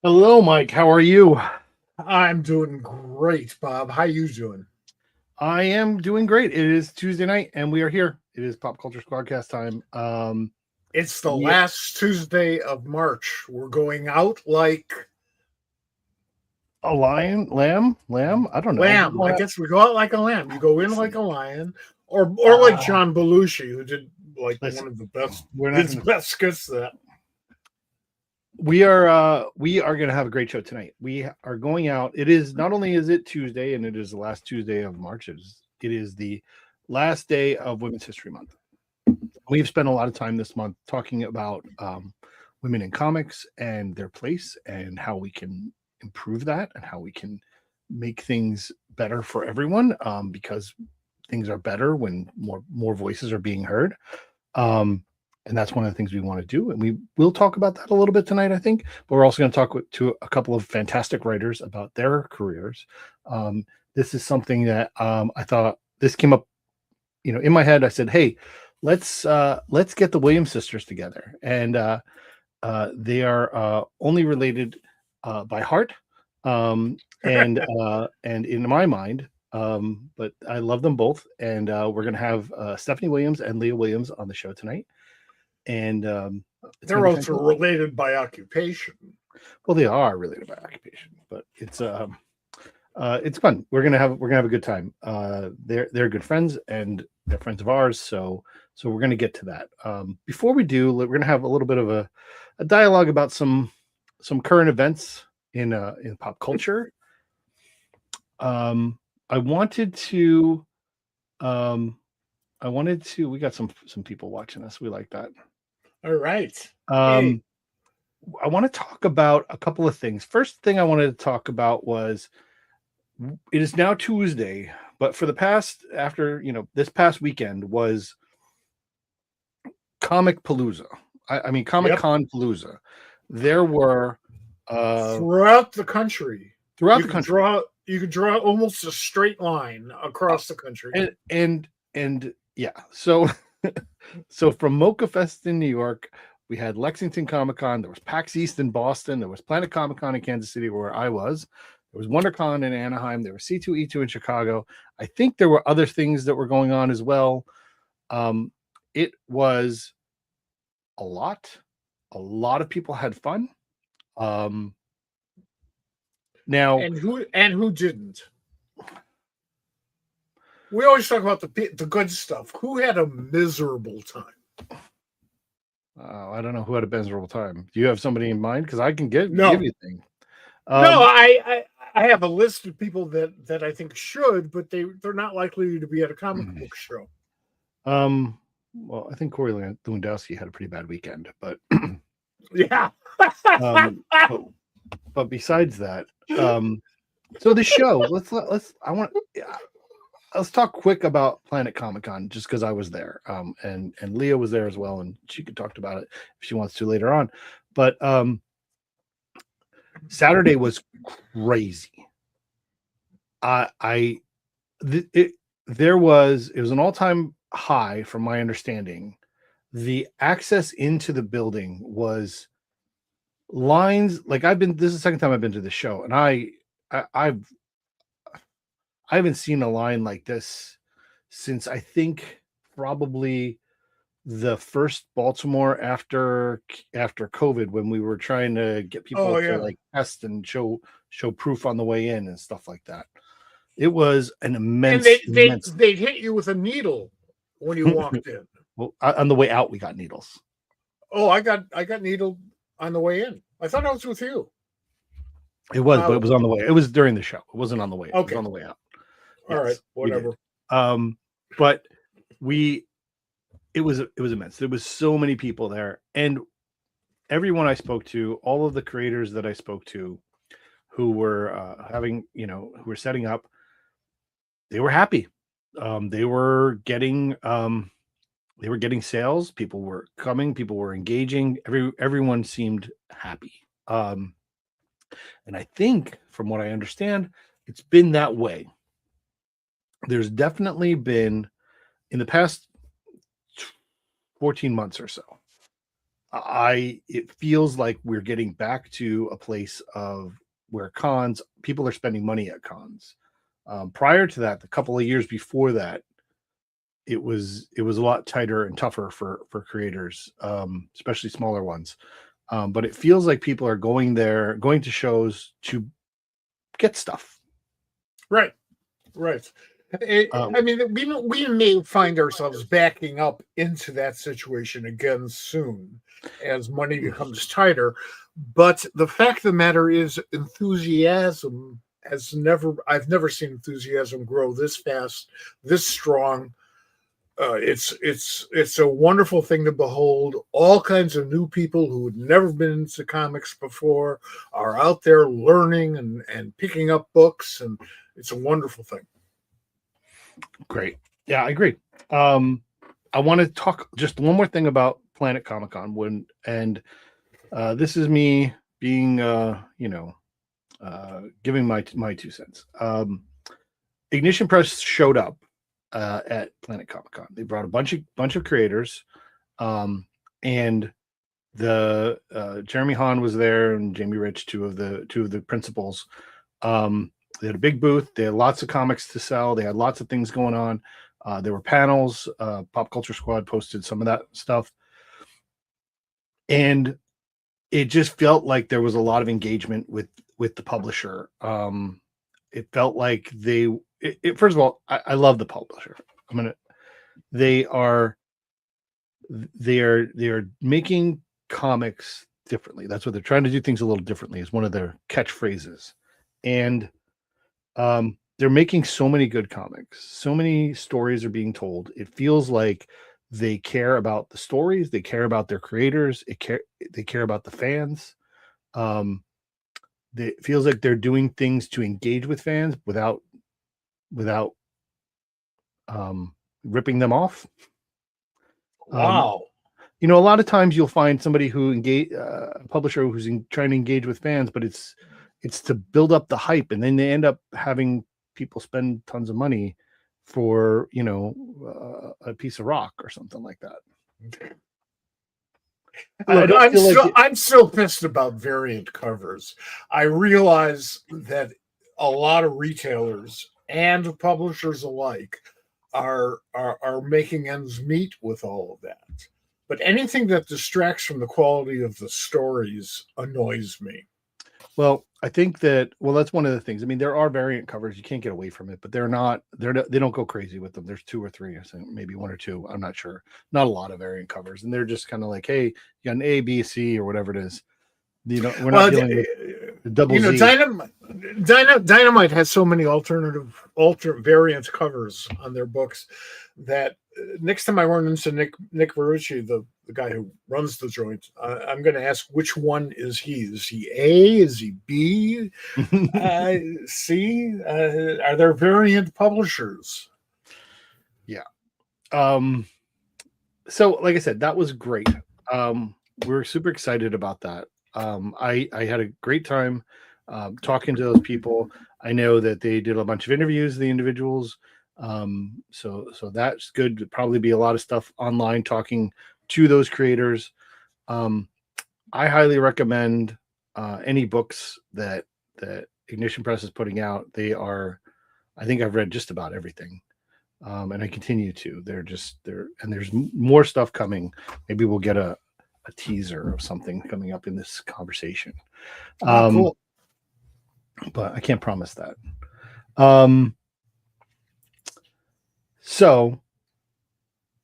Hello, Mike. How are you? I'm doing great, Bob. How you doing? I am doing great. It is Tuesday night, and we are here. It is Pop Culture Squadcast time. It's the We last Tuesday of March. We're going out like a lion, lamb. I don't know. lamb. I guess we go out like a lamb. You go in like Listen, a lion, or like uh, John Belushi, who did like listen. one of the best We're not his going to. best skits. That We are going to have a great show tonight. We are going out. It is not only is it Tuesday, and it is the last Tuesday of March. It is the last day of Women's History Month. We've spent a lot of time this month talking about women in comics and their place and how we can improve that and how we can make things better for everyone, because things are better when more voices are being heard. um, and that's one of the things we want to do, and we will talk about that a little bit tonight, I think. But we're also going to talk to a couple of fantastic writers about their careers. This is something that I thought this came up, in my head. I said, hey, let's get the Williams sisters together. And they are only related by heart, and in my mind. But I love them both, and we're gonna have Stephanie Williams and Leah Williams on the show tonight, and it's gonna they're be also fantastic. related by occupation. Well, they are related by occupation, but it's fun. We're gonna have a good time. They're good friends, and they're friends of ours. So we're gonna get to that. Before we do, we're gonna have a little bit of a dialogue about some current events in pop culture. I wanted to um, we got some people watching us. We like that. All right. Hey, Um, I want to talk about a couple of things. First thing I wanted to talk about was it is now Tuesday, but for the past after this past weekend was Comic Palooza. I mean Comic yep. Con Palooza. There were uh, Throughout the country, throughout the country, you could draw almost a straight line uh, across the country. and yeah. So so from Mocha Fest in New York, we had Lexington Comic Con. There was PAX East in Boston. There was Planet Comic Con in Kansas City, where I was. There was WonderCon in Anaheim. There was C2E2 in Chicago. I think there were other things that were going on as well. It was a lot. A lot of people had fun. Um, now, And who didn't? We always talk about the good stuff. Who had a miserable time? I don't know who had a miserable time. Do you have somebody in mind? Because I can give No, you a thing. no. Um, I have a list of people that I think should, but they're not likely to be at a comic book show. well, I think Corey Lewandowski had a pretty bad weekend, but Yeah. um, but, but besides that, so the show. Let's. I want. Yeah, let's talk quick about Planet Comic Con, just because I was there, and Leah was there as well, and she could talk about it if she wants to later on. But Saturday was crazy. I it there was it was an all time high from my understanding. The access into the building was lines like I've been. This is the second time I've been to the show, and I've I haven't seen a line like this since I think probably the first Baltimore after COVID, when we were trying to get people Oh to yeah. like test and show proof on the way in and stuff like that. It was an And immense, immense. they'd hit you with a needle when you walked in. Well, on the way out, we got needles. Oh, I got needled on the way in. I thought I was with you. It was, but Uh, it was on the way. It was during the show. It wasn't on the way. It was okay. on the way out. All right. Yes, we did. Whatever. But we it was immense. There was so many people there, and everyone I spoke to, all of the creators that I spoke to, who were who were setting up, they were happy. They were getting sales. People were coming. People were engaging. Everyone seemed happy. And I think, from what I understand, it's been that way. There's definitely been, in the past 14 months or so, it feels like we're getting back to a place of where people are spending money at cons. Prior to that, the couple of years before that, it was a lot tighter and tougher for creators, especially smaller ones. But it feels like people are going to shows to get stuff. Right. I mean, we may find ourselves backing up into that situation again soon as money becomes tighter. But the fact of the matter is, enthusiasm I've never seen enthusiasm grow this fast, this strong. It's a wonderful thing to behold. All kinds of new people who had never been into comics before are out there learning and picking up books, and it's a wonderful thing. Great. Yeah, I agree. I want to talk just one more thing about Planet Comic Con this is me being, giving my 2 cents. Ignition Press showed up at Planet Comic Con. They brought a bunch of creators, and the Jeremy Hahn was there and Jamie Rich, two of the principals. They had a big booth. They had lots of comics to sell. They had lots of things going on. There were panels. Pop Culture Squad posted some of that stuff. And it just felt like there was a lot of engagement with the publisher. It felt like first of all, I love the publisher. They are making comics differently. That's what they're trying to do, things a little differently, is one of their catchphrases. And they're making so many good comics. So many stories are being told. It feels like they care about the stories. They care about their creators. They care about the fans. It feels like they're doing things to engage with fans without ripping them off. Wow. A lot of times you'll find somebody who a publisher who's trying to engage with fans, but it's to build up the hype, and then they end up having people spend tons of money for a piece of rock or something like that. Look, I'm still pissed about variant covers. I realize that a lot of retailers and publishers alike are making ends meet with all of that. But anything that distracts from the quality of the stories annoys me. Well, I think that's one of the things. I mean, there are variant covers. You can't get away from it, but they don't go crazy with them. There's 2 or 3, I think, maybe 1 or 2. I'm not sure. Not a lot of variant covers. And they're just kind of like, hey, you got an A, B, C, or whatever it is. We're not dealing with the double Z. Dynamite has so many alternate variant covers on their books that next time I run into Nick Verrucci, the guy who runs the joint, I'm going to ask, which one is he? Is he A? Is he B? C? Are there variant publishers? Yeah. So, like I said, that was great. We're super excited about that. I had a great time talking to those people. I know that they did a bunch of interviews, the individuals. So that's good. There'd probably be a lot of stuff online talking to those creators. I highly recommend any books that Ignition Press is putting out. I think I've read just about everything. And I continue to. And there's more stuff coming. Maybe we'll get a teaser of something coming up in this conversation. Cool. But I can't promise that. So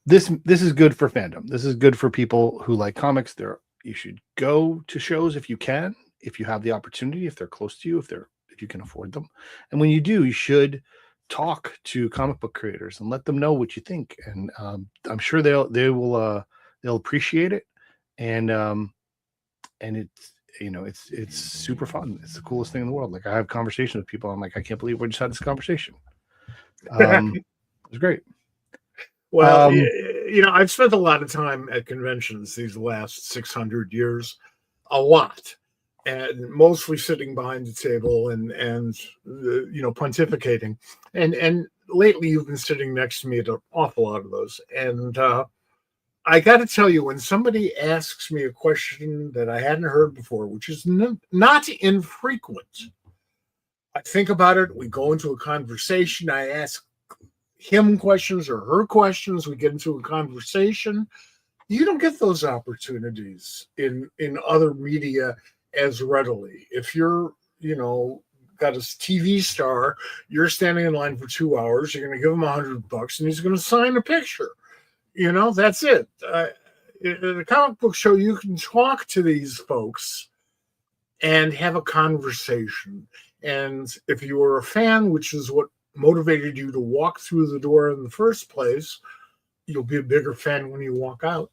this is good for fandom. This is good for people who like comics. You should go to shows if you can, if you have the opportunity, if they're close to you, if you can afford them. And when you do, you should talk to comic book creators and let them know what you think. And I'm sure they'll appreciate it. And it's super fun. It's the coolest thing in the world. Like, I have conversations with people. I'm like, I can't believe we just had this conversation. It was great. Well, I've spent a lot of time at conventions these last 600 years, a lot, and mostly sitting behind the table and pontificating. And lately, you've been sitting next to me at an awful lot of those, and I got to tell you, when somebody asks me a question that I hadn't heard before, which is not infrequent, I think about it. We go into a conversation. I ask him questions or her questions. We get into a conversation. You don't get those opportunities in other media as readily. If you're, got a TV star, you're standing in line for 2 hours. You're going to give him $100, and he's going to sign a picture. That's it. In a comic book show, you can talk to these folks and have a conversation. And if you were a fan, which is what motivated you to walk through the door in the first place, you'll be a bigger fan when you walk out.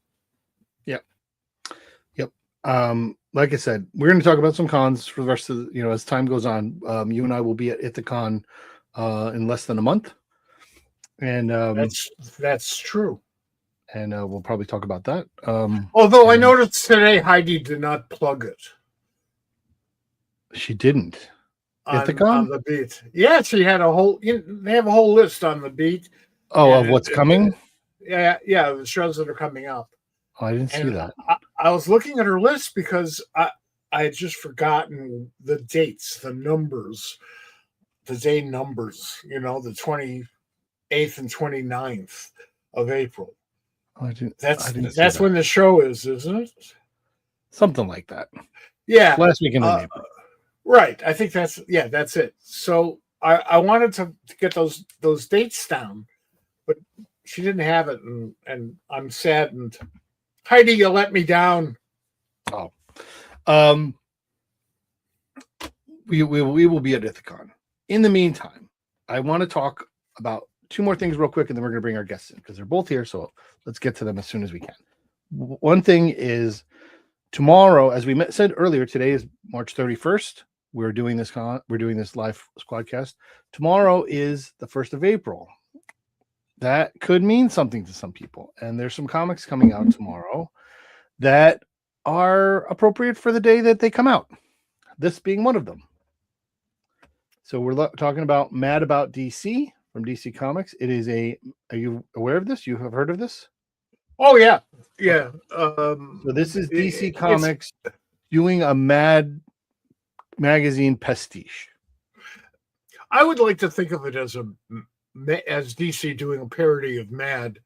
Yep. Like I said, we're going to talk about some cons for the rest of as time goes on. You and I will be at Ithacon in less than a month. And that's true. And we'll probably talk about that. Although I noticed today Heidi did not plug it. She didn't. On the beat. Yeah, she had they have a whole list on the beat. Oh, of what's coming? Yeah, the shows that are coming up. Oh, I didn't see that. I was looking at her list because I had just forgotten the dates, the numbers, the day numbers, the 28th and 29th of April. Oh, that's when the show is, isn't it? Something like that. Yeah. Last weekend in April. Right. I think that's it. So I wanted to get those dates down, but she didn't have it, and I'm saddened. Heidi, you let me down. Oh. We will be at Ithacon. In the meantime, I want to talk about two more things real quick, and then we're going to bring our guests in because they're both here. So let's get to them as soon as we can. One thing is tomorrow, as we said earlier, today is March 31st. We're doing this live SquadCast. Tomorrow is the 1st of April. That could mean something to some people. And there's some comics coming out tomorrow that are appropriate for the day that they come out. This being one of them. So we're talking about Mad About DC from DC Comics. It is are you aware of this? You have heard of this? Oh, yeah. Yeah. So this is DC Comics doing a Mad magazine pastiche. I would like to think of it as DC doing a parody of Mad,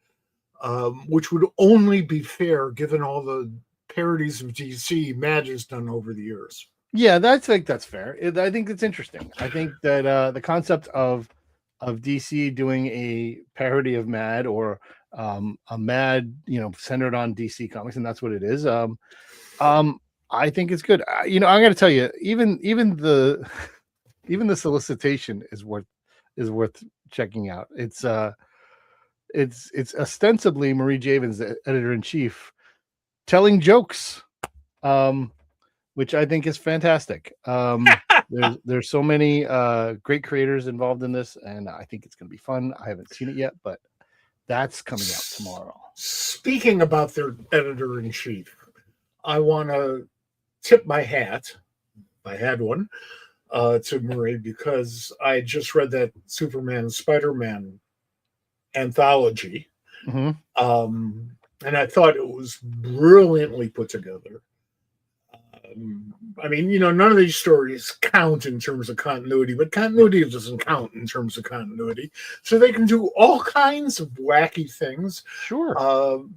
which would only be fair given all the parodies of DC Mad has done over the years. Yeah, I think that's fair. I think it's interesting. I think that the concept of DC doing a parody of Mad or a Mad, centered on DC Comics, and that's what it is. I think it's good. I'm going to tell you, even the solicitation is worth checking out. It's ostensibly Marie Javins, the editor-in-chief, telling jokes, which I think is fantastic. There's so many great creators involved in this, and I think it's going to be fun. I haven't seen it yet, but that's coming out tomorrow. Speaking about their editor-in-chief, I want to tip my hat, if I had one, to Marie, because I just read that Superman Spider-Man anthology, and I thought it was brilliantly put together. None of these stories count in terms of continuity, but continuity doesn't count in terms of continuity. So they can do all kinds of wacky things. Sure.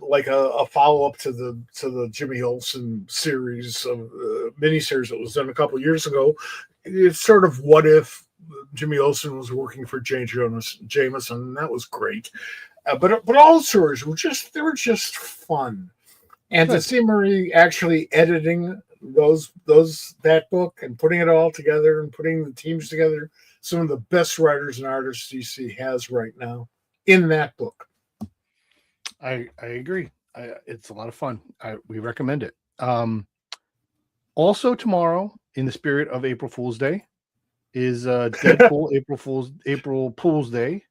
Like a follow-up to the Jimmy Olsen series of miniseries that was done a couple years ago. It's sort of what if Jimmy Olsen was working for J. Jonah Jameson, and that was great. But all the stories were just fun. And to see Marie actually editing that book and putting it all together and putting the teams together, some of the best writers and artists DC has right now in that book. I agree. It's a lot of fun. We recommend it. Also tomorrow, in the spirit of April Fool's Day, is Deadpool April Fool's Day,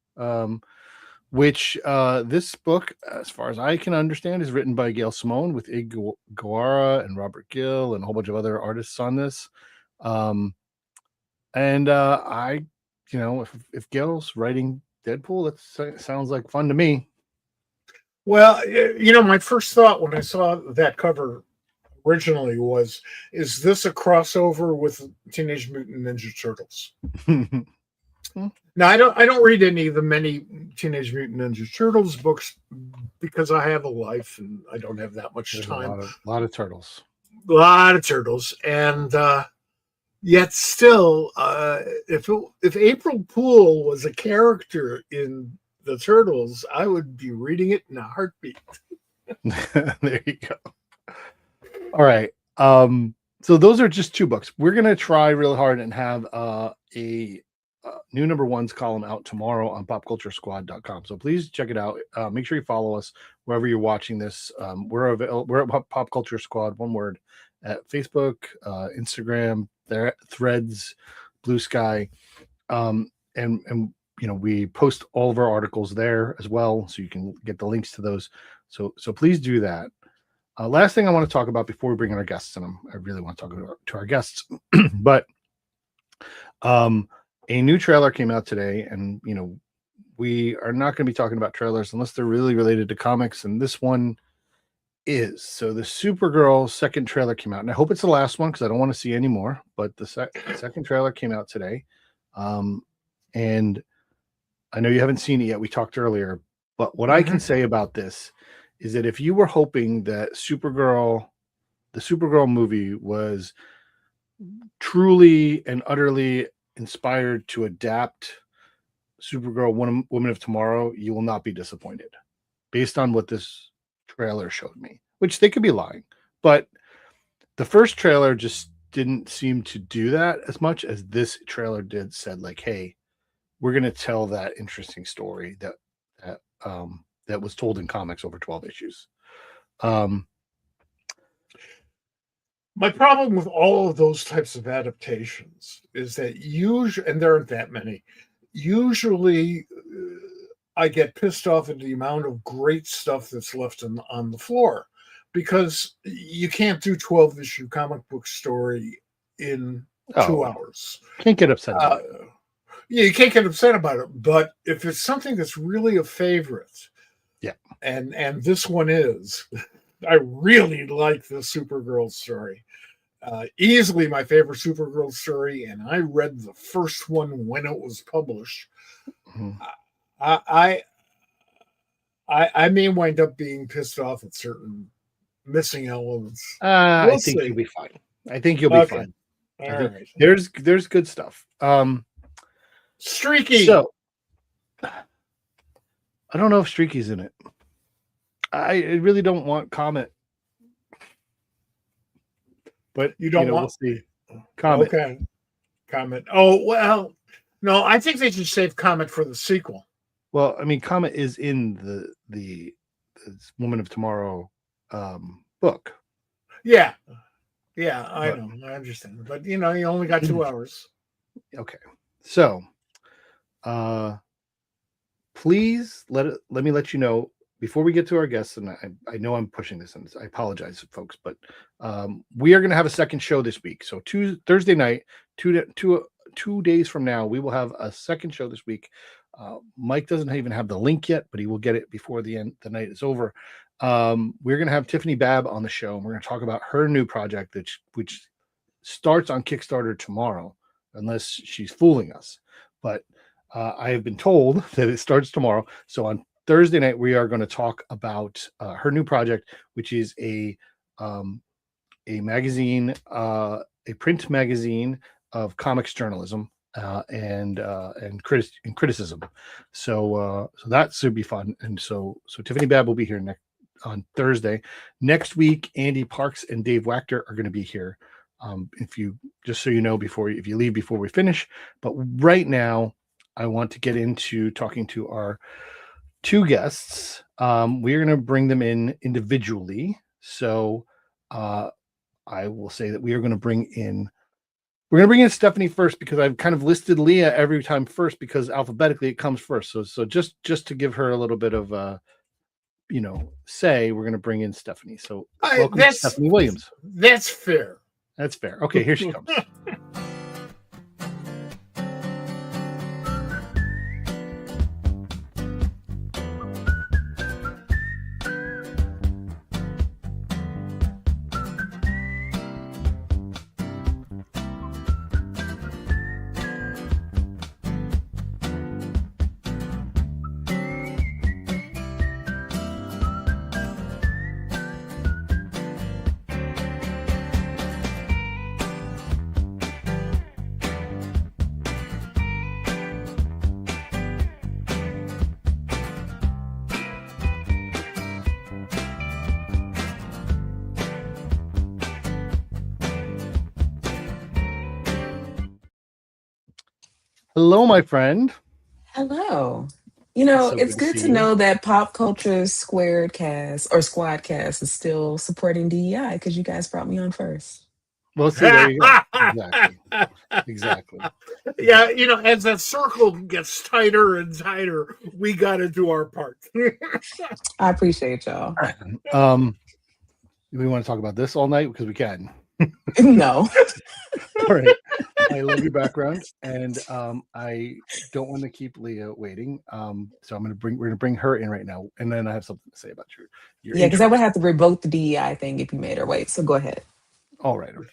which this book, as far as I can understand, is written by Gail Simone with Ig Guara and Robert Gill and a whole bunch of other artists on this. If Gail's writing Deadpool, that sounds like fun to me. Well, my first thought when I saw that cover originally was, is this a crossover with Teenage Mutant Ninja Turtles? Now, I don't read any of the many Teenage Mutant Ninja Turtles books because I have a life and I don't have that much time. A lot of turtles. A lot of turtles, and yet still, if April Poole was a character in the Turtles, I would be reading it in a heartbeat. There you go. All right. So those are just 2 books. We're gonna try really hard and have a new number ones column out tomorrow on popculturesquad.com. So please check it out. Make sure you follow us wherever you're watching this. We're at Pop Culture Squad, one word, at Facebook, Instagram, Threads, Blue Sky, and we post all of our articles there as well, so you can get the links to those. So please do that. Last thing I want to talk about before we bring in our guests, and I really want to talk to our guests, but a new trailer came out today, and we are not going to be talking about trailers unless they're really related to comics, and this one is. So the Supergirl second trailer came out, and I hope it's the last one because I don't want to see any more. But the second trailer came out today, and I know you haven't seen it yet. We talked earlier, but what I can say about this is that if you were hoping that the Supergirl movie was truly and utterly inspired to adapt Supergirl Woman of Tomorrow, you will not be disappointed based on what this trailer showed me, which they could be lying, but the first trailer just didn't seem to do that as much as this trailer did. Said like, hey, we're going to tell that interesting story that was told in comics over 12 issues. My problem with all of those types of adaptations is that usually, and there aren't that many, usually I get pissed off at the amount of great stuff that's left on the floor, because you can't do 12-issue comic book story in 2 hours. Can't get upset about it. Yeah, you can't get upset about it, but if it's something that's really a favorite, yeah, and this one is, I really like the Supergirl story. Easily my favorite Supergirl story, and I read the first one when it was published. Mm-hmm. I may wind up being pissed off at certain missing elements. I think you'll be fine. I think you'll be fine. All right. There's good stuff. Streaky. So I don't know if Streaky's in it. I really don't want Comet, but you don't want. We'll see. Comet. Okay. Comet. Oh well, no. I think they should save Comet for the sequel. Well, I mean, Comet is in the Woman of Tomorrow book. Yeah, I know. I understand, but you only got 2 hours. Okay, so please let me let you know before we get to our guests, and I know I'm pushing this, and I apologize, folks, but we are going to have a second show this week. So Thursday night, 2 days from now, we will have a second show this week. Mike doesn't even have the link yet, but he will get it before the night is over. We're going to have Tiffany Babb on the show, and we're going to talk about her new project, which starts on Kickstarter tomorrow, unless she's fooling us. But I have been told that it starts tomorrow. So on Thursday night, we are going to talk about her new project, which is a magazine, a print magazine of comics journalism and criticism. So that should be fun. And so Tiffany Babb will be here on Thursday. Next week, Andy Parks and Dave Wachter are going to be here. If you leave before we finish. But right now, I want to get into talking to our 2 guests. We're going to bring them in individually. So I will say that we're going to bring in Stephanie first, because I've kind of listed Leah every time first because alphabetically it comes first. So just to give her a little bit of say, we're going to bring in Stephanie. So welcome, Stephanie Williams. That's fair. That's fair. Okay, here she comes. Hello, my friend. Hello. You know, So it's good to good see to you. know that Pop Culture's Squared Cast or SquadCast is still supporting DEI because you guys brought me on first. Well, see, there you go. Exactly. Exactly. Yeah, Exactly. as that circle gets tighter and tighter, we got to do our part. I appreciate y'all. Um, we want to talk about this all night because we can. No. All right. I love your background, and I don't want to keep Leah waiting. So we're gonna bring her in right now, and then I have something to say about your Yeah, because I intro. would have to revoke the DEI thing if you made her wait. So go ahead. All right. All right.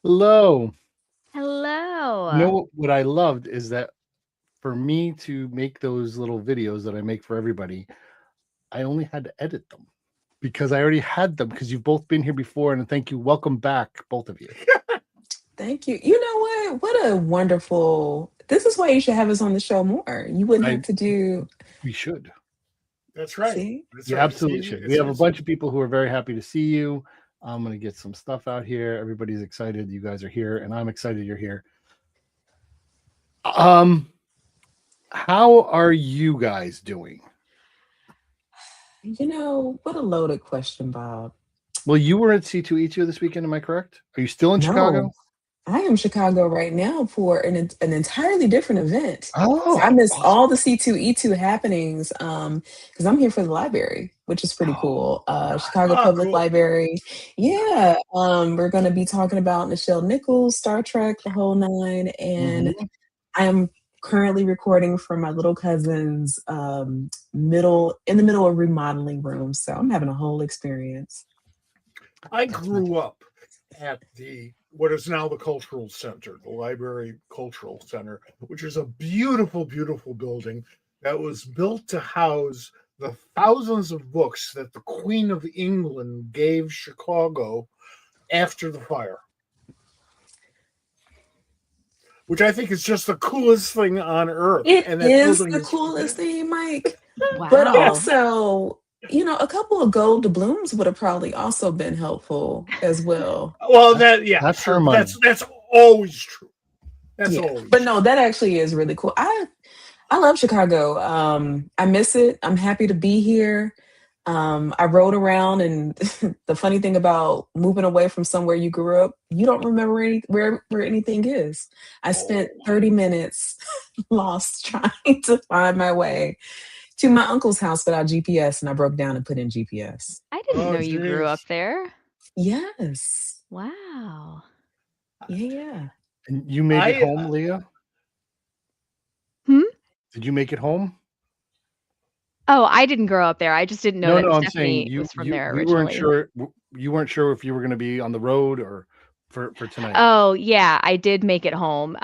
Hello. You know Hello. what I loved is that for me to make those little videos that I make for everybody, I only had to edit them because I already had them because you've both been here before. And thank you. Welcome back, both of you. Thank you. You know what? What a wonderful. This is why you should have us on the show more. You wouldn't I have to do. We should. That's right. See? That's You right. absolutely should. We have a bunch of people who are very happy to see you. I'm going to get some stuff out here. Everybody's excited you guys are here, and I'm excited you're here. How are you guys doing? You know, what a loaded question, Bob. Well, you were at C2E2 this weekend, am I correct? Are you still in Chicago? No, I am Chicago right now for an entirely different event. So I Oh, missed awesome. all the C2E2 happenings because I'm here for the library, which is pretty cool. Chicago Public cool. Library. Yeah. We're going to be talking about Nichelle Nichols, Star Trek, the whole nine. And Mhm. I am currently recording for my little cousin's in the middle of remodeling room. So I'm having a whole experience. I grew up at what is now the Cultural Center, the Library Cultural Center, which is a beautiful, beautiful building that was built to house the thousands of books that the Queen of England gave Chicago after the fire, which I think is just the coolest thing on earth. It And that is building the is coolest thing, Mike. But Wow. also, a couple of gold doubloons would have probably also been helpful as well. well, That's her sure, money. that's always true. That's Yeah. always But true. no, that actually is really cool. I love Chicago. I miss it. I'm happy to be here. I rode around, and the funny thing about moving away from somewhere you grew up, you don't remember where anything is. I spent Oh, 30 minutes lost trying to find my way to my uncle's house without GPS, and I broke down and put in GPS. I didn't know you grew up jeez. there. Yes. Wow. Yeah, yeah. And you made it I home, Leah? Hmm? Did you make it home? Oh, I didn't grow up there. I just didn't know No, that no, I'm saying Stephanie was from there you weren't originally. sure you weren't sure if you were going to be on the road or for tonight. Oh, yeah, I did make it home.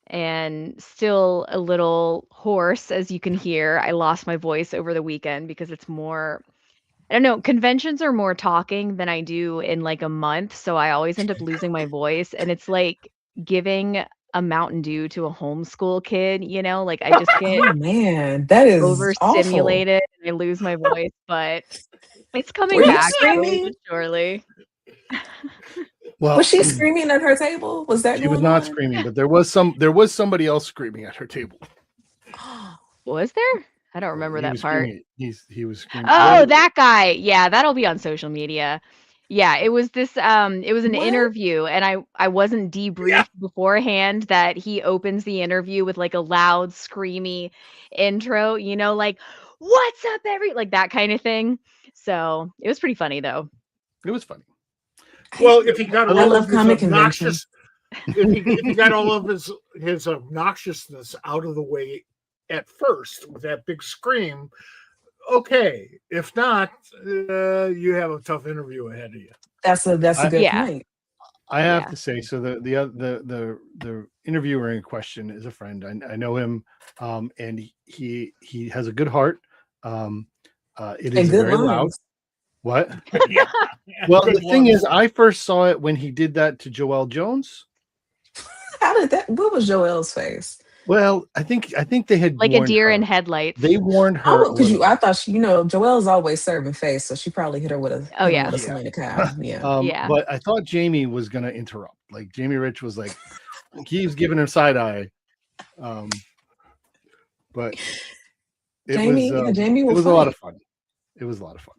And still a little hoarse, as you can hear. I lost my voice over the weekend because it's more, I don't know, conventions are more talking than I do in like a month. So I always end up losing my voice. And it's like giving a Mountain Dew to a homeschool kid, like I just get Oh man, that is awful. overstimulated and I lose my voice, but it's Were coming you back slowly screaming? but surely. Was Well, she screaming at her table? Was that she was going not on? screaming, but there was somebody else screaming at her table. Was there? I don't Oh, remember he that was part. screaming. He was screaming. Oh, that guy. Yeah, that'll be on social media. Yeah, it was it was an What? interview and I wasn't yeah. debriefed beforehand that he opens the interview with like a loud screamy intro, like what's up, like that kind of thing. So it was pretty funny though. It was funny. Well, if he got I all love of his comic convention. obnoxious, if he got all of his obnoxiousness out of the way at first with that big scream, okay. If not, you have a tough interview ahead of you. That's a good Yeah. point. I have Yeah. to say, so the interviewer in question is a friend. I know him, and he has a good heart. It And is good very loud. lines. What? Yeah. Well, Good the thing luck. is, I first saw it when he did that to Joelle Jones. How did that? What was Joelle's face? Well, I think they had Like a warned deer her. in headlights. They warned her. Oh, because I thought Joelle's always serving face, so she probably hit her with a Oh, yeah. with a Selena Kyle. Yeah. Yeah. But I thought Jamie was going to interrupt. Like Jamie Rich was like, he was giving her side eye. But it Jamie it will was fight. a lot of fun. It was a lot of fun.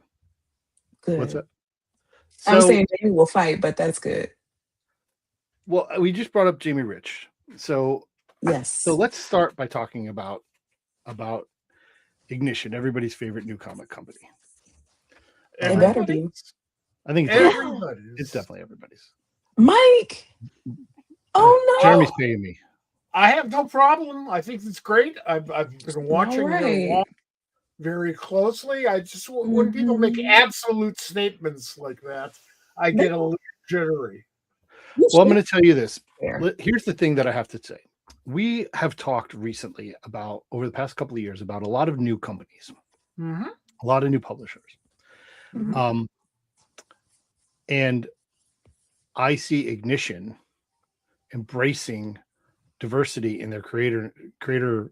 Good. What's that? I'm saying Jamie will fight, but that's good. Well, we just brought up Jamie Rich. So Yes. let's start by talking about Ignition, everybody's favorite new comic company. It better be. I think Everybody's. it's definitely everybody's. Mike. Oh no. Jeremy's paying me. I have no problem. I think it's great. I've been watching All their right. walk very closely. I just when people make absolute statements like that, I get a little jittery. Well, I'm going to tell you this. Fair. Here's the thing that I have to say. We have talked recently about, over the past couple of years, about a lot of new companies, Mm-hmm. a lot of new publishers. Mhm. And I see Ignition embracing diversity in their creator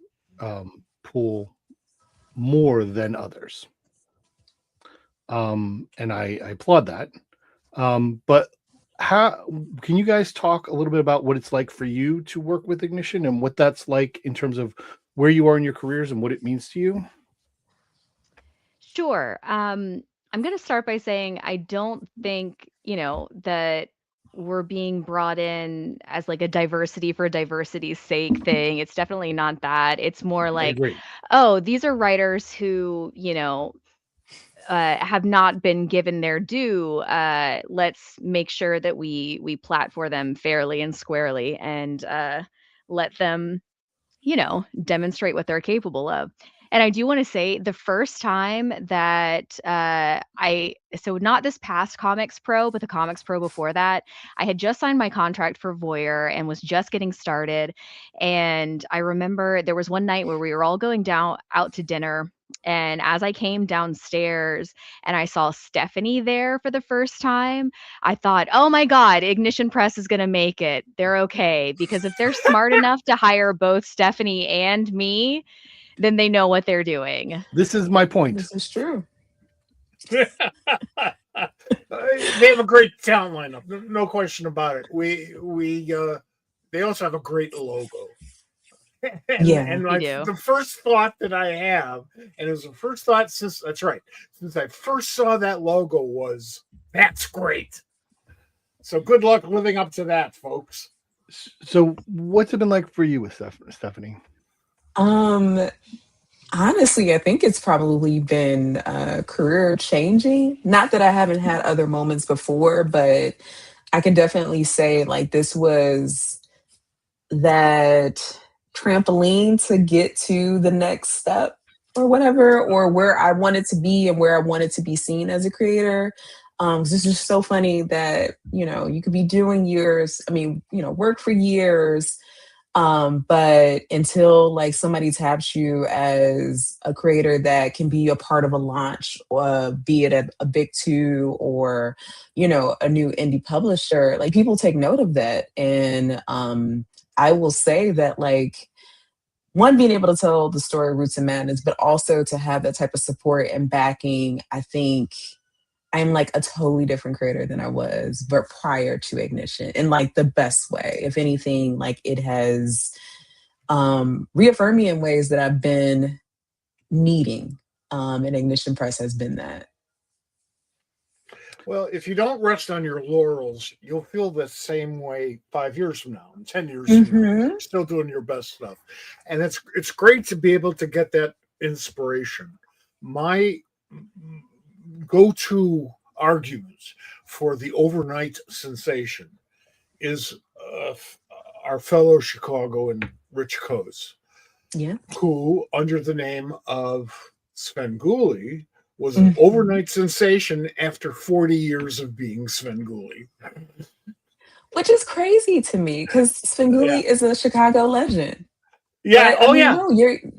pool more than others. And I applaud that. But how can you guys talk a little bit about what it's like for you to work with Ignition and what that's like in terms of where you are in your careers and what it means to you? Sure. I'm going to start by saying I don't think, that we're being brought in as like a diversity for diversity's sake thing. It's definitely not that. It's more I like, agree. oh, these are writers who, have not been given their due. Let's make sure that we plat for them fairly and squarely and let them demonstrate what they're capable of. And I do want to say the first time that so not this past Comics Pro, but the Comics Pro before that, I had just signed my contract for Voyeur and was just getting started. And I remember there was one night where we were all going out to dinner. And as I came downstairs and I saw Stephanie there for the first time, I thought, oh my God, Ignition Press is going to make it. They're okay. Because if they're smart enough to hire both Stephanie and me, then they know what they're doing. This is my point. This is true. They have a great talent lineup, no question about it. They also have a great logo. And They do. the first thought that I have, and it was the first thought since I first saw that logo was, that's great. So good luck living up to that, folks. So what's it been like for you with Stephanie? Honestly, I think it's probably been career changing. Not that I haven't had other moments before, but I can definitely say like this was that trampoline to get to the next step or whatever, or where I wanted to be and where I wanted to be seen as a creator. 'Cause it's just so funny that, you could be doing work for years. But until like somebody taps you as a creator that can be a part of a launch, be it a big two or, a new indie publisher, like people take note of that. And I will say that like, one, being able to tell the story Roots and Madness, but also to have that type of support and backing, I think I'm like a totally different creator than I was, but prior to Ignition in like the best way. If anything, like it has reaffirmed me in ways that I've been needing. And Ignition Press has been that. Well, if you don't rest on your laurels, you'll feel the same way 5 years from now, and 10 years from now. You're still doing your best stuff. And it's great to be able to get that inspiration my go-to argument for the overnight sensation is our fellow Chicagoan Rich Coase, Yeah. who, under the name of Svengoolie, was an overnight sensation after 40 years of being Svengoolie. Which is crazy to me because Svengoolie is a Chicago legend. Yeah. But, I mean,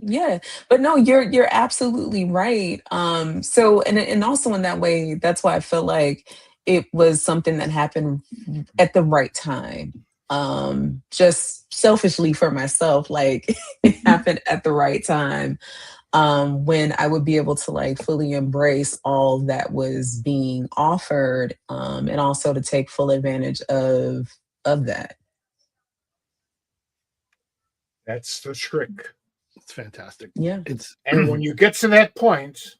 no, but no, you're absolutely right. So and also in that way, that's why I feel like it was something that happened at the right time. Just selfishly for myself, like it happened at the right time. When I would be able to like fully embrace all that was being offered, and also to take full advantage of that. That's the trick. It's fantastic. Yeah. And when you get to that point,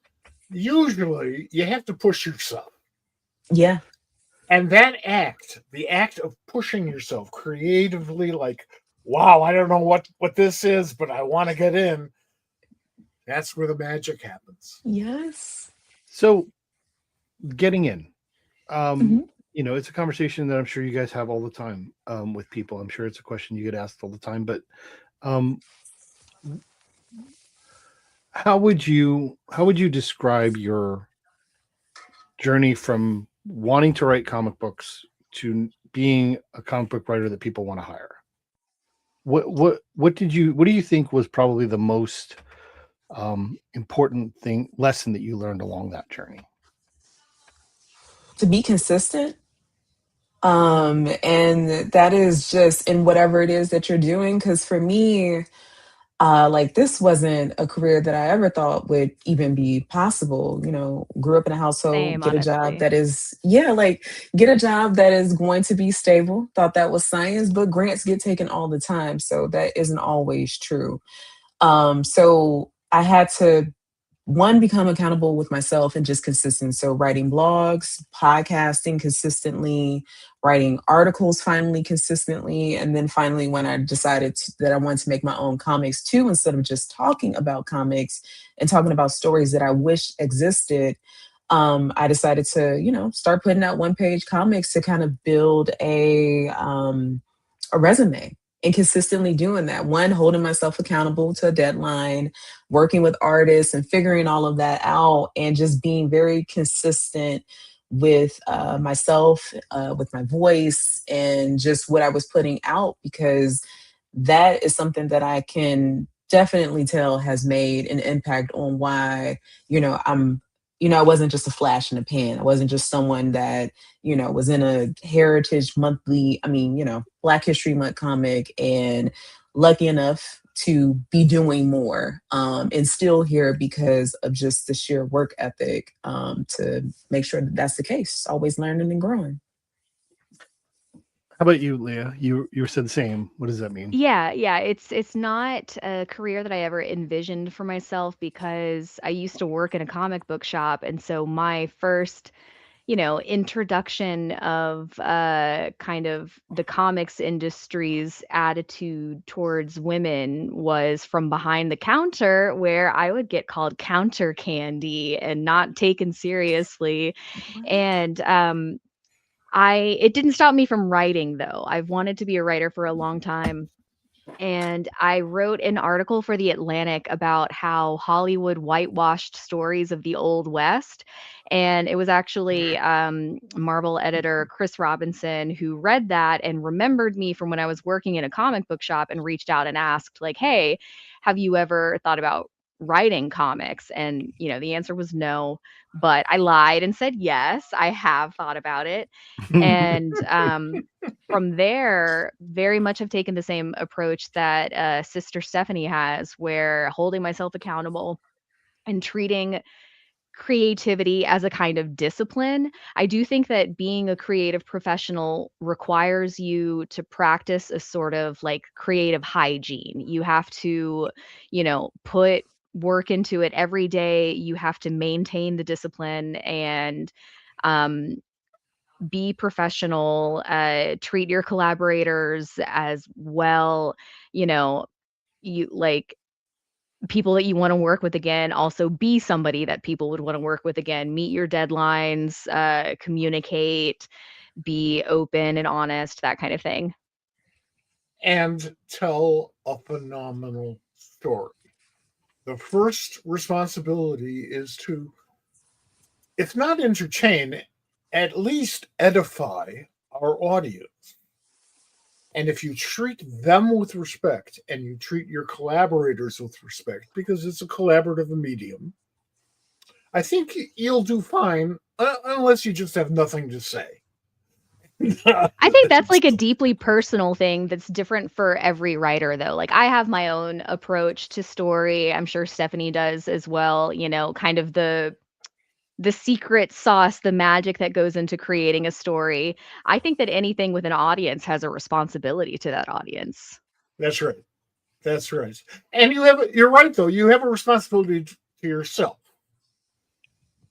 usually you have to push yourself. Yeah. And that the act of pushing yourself creatively, like, wow, I don't know what this is, but I want to get in. That's where the magic happens. Yes. So getting in, it's a conversation that I'm sure you guys have all the time with people. I'm sure it's a question you get asked all the time, but how would you describe your journey from wanting to write comic books to being a comic book writer that people want to hire? What do you think was probably the most important lesson that you learned along that journey? To be consistent. And that is just in whatever it is that you're doing. Cause for me, like this wasn't a career that I ever thought would even be possible. Grew up in a household, Same, get a job honestly. that is, get a job that is going to be stable. Thought that was science, but grants get taken all the time. So that isn't always true. So I had to, one, become accountable with myself and just consistent. So writing blogs, podcasting consistently, writing articles finally consistently. And then finally, when I decided that I wanted to make my own comics too, instead of just talking about comics and talking about stories that I wish existed, I decided to, start putting out one-page comics to kind of build a resume. And consistently doing that, one, holding myself accountable to a deadline, working with artists and figuring all of that out, and just being very consistent with myself, with my voice, and just what I was putting out, because that is something that I can definitely tell has made an impact on why, I wasn't just a flash in the pan. I wasn't just someone that, was in a Heritage Monthly, Black History Month comic and lucky enough to be doing more, and still here because of just the sheer work ethic, to make sure that that's the case. Always learning and growing. How about you, Leah? You said the same. What does that mean? Yeah, it's not a career that I ever envisioned for myself because I used to work in a comic book shop, and so my first, introduction of kind of the comics industry's attitude towards women was from behind the counter, where I would get called counter candy and not taken seriously. And it didn't stop me from writing though. I've wanted to be a writer for a long time. And I wrote an article for The Atlantic about how Hollywood whitewashed stories of the Old West. And it was actually Marvel editor Chris Robinson who read that and remembered me from when I was working in a comic book shop and reached out and asked, like, hey, have you ever thought about writing comics? And, the answer was no. But I lied and said, yes, I have thought about it. And from there, very much have taken the same approach that Sister Stephanie has, where holding myself accountable and treating creativity as a kind of discipline. I do think that being a creative professional requires you to practice a sort of like creative hygiene. You have to, put work into it every day. You have to maintain the discipline and um, be professional, treat your collaborators as well. You know, you like people that you want to work with again. Also be somebody that people would want to work with again. Meet your deadlines, communicate, be open and honest, that kind of thing. And tell a phenomenal story. The first responsibility is to, if not entertain, at least edify our audience. And if you treat them with respect and you treat your collaborators with respect, because it's a collaborative medium, I think you'll do fine, unless you just have nothing to say. I think that's like a deeply personal thing that's different for every writer, though. Like, I have my own approach to story. I'm sure Stephanie does as well. You know, kind of the secret sauce, the magic that goes into creating a story. I think that anything with an audience has a responsibility to that audience. That's right. That's right. And you're right, though. You have a responsibility to yourself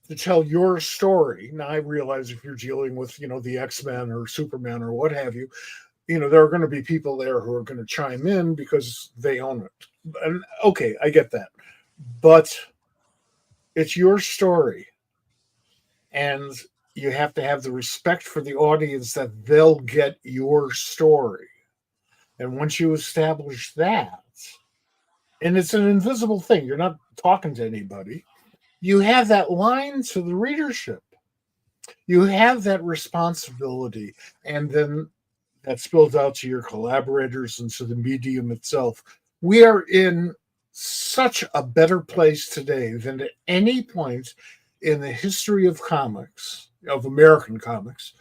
to tell your story. Now, I realize if you're dealing with, the X-Men or Superman or what have you, there are going to be people there who are going to chime in because they own it. And okay, I get that. But it's your story. And you have to have the respect for the audience that they'll get your story. And once you establish that, and it's an invisible thing, you're not talking to anybody, you have that line to the readership. You have that responsibility, and then that spills out to your collaborators and to the medium itself. We are in such a better place today than at any point in the history of comics, of American comics,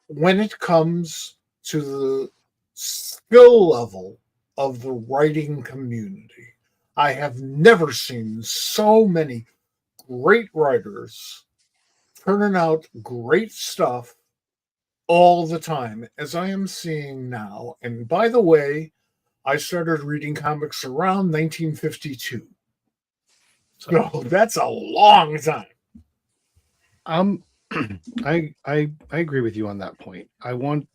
when it comes to the skill level of the writing community. I have never seen so many great writers turning out great stuff all the time as I am seeing now. And by the way, I started reading comics around 1952. So that's a long time. I agree with you on that point. I want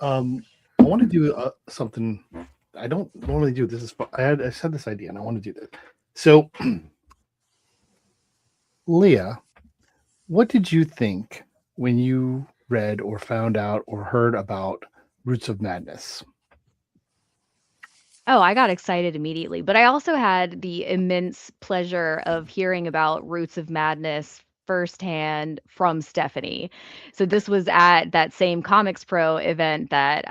to do something I don't normally do. This is I said this idea and I want to do this. So, Leah, what did you think when you read or found out or heard about Roots of Madness? Oh, I got excited immediately, but I also had the immense pleasure of hearing about Roots of Madness firsthand from Stephanie. So this was at that same Comics Pro event that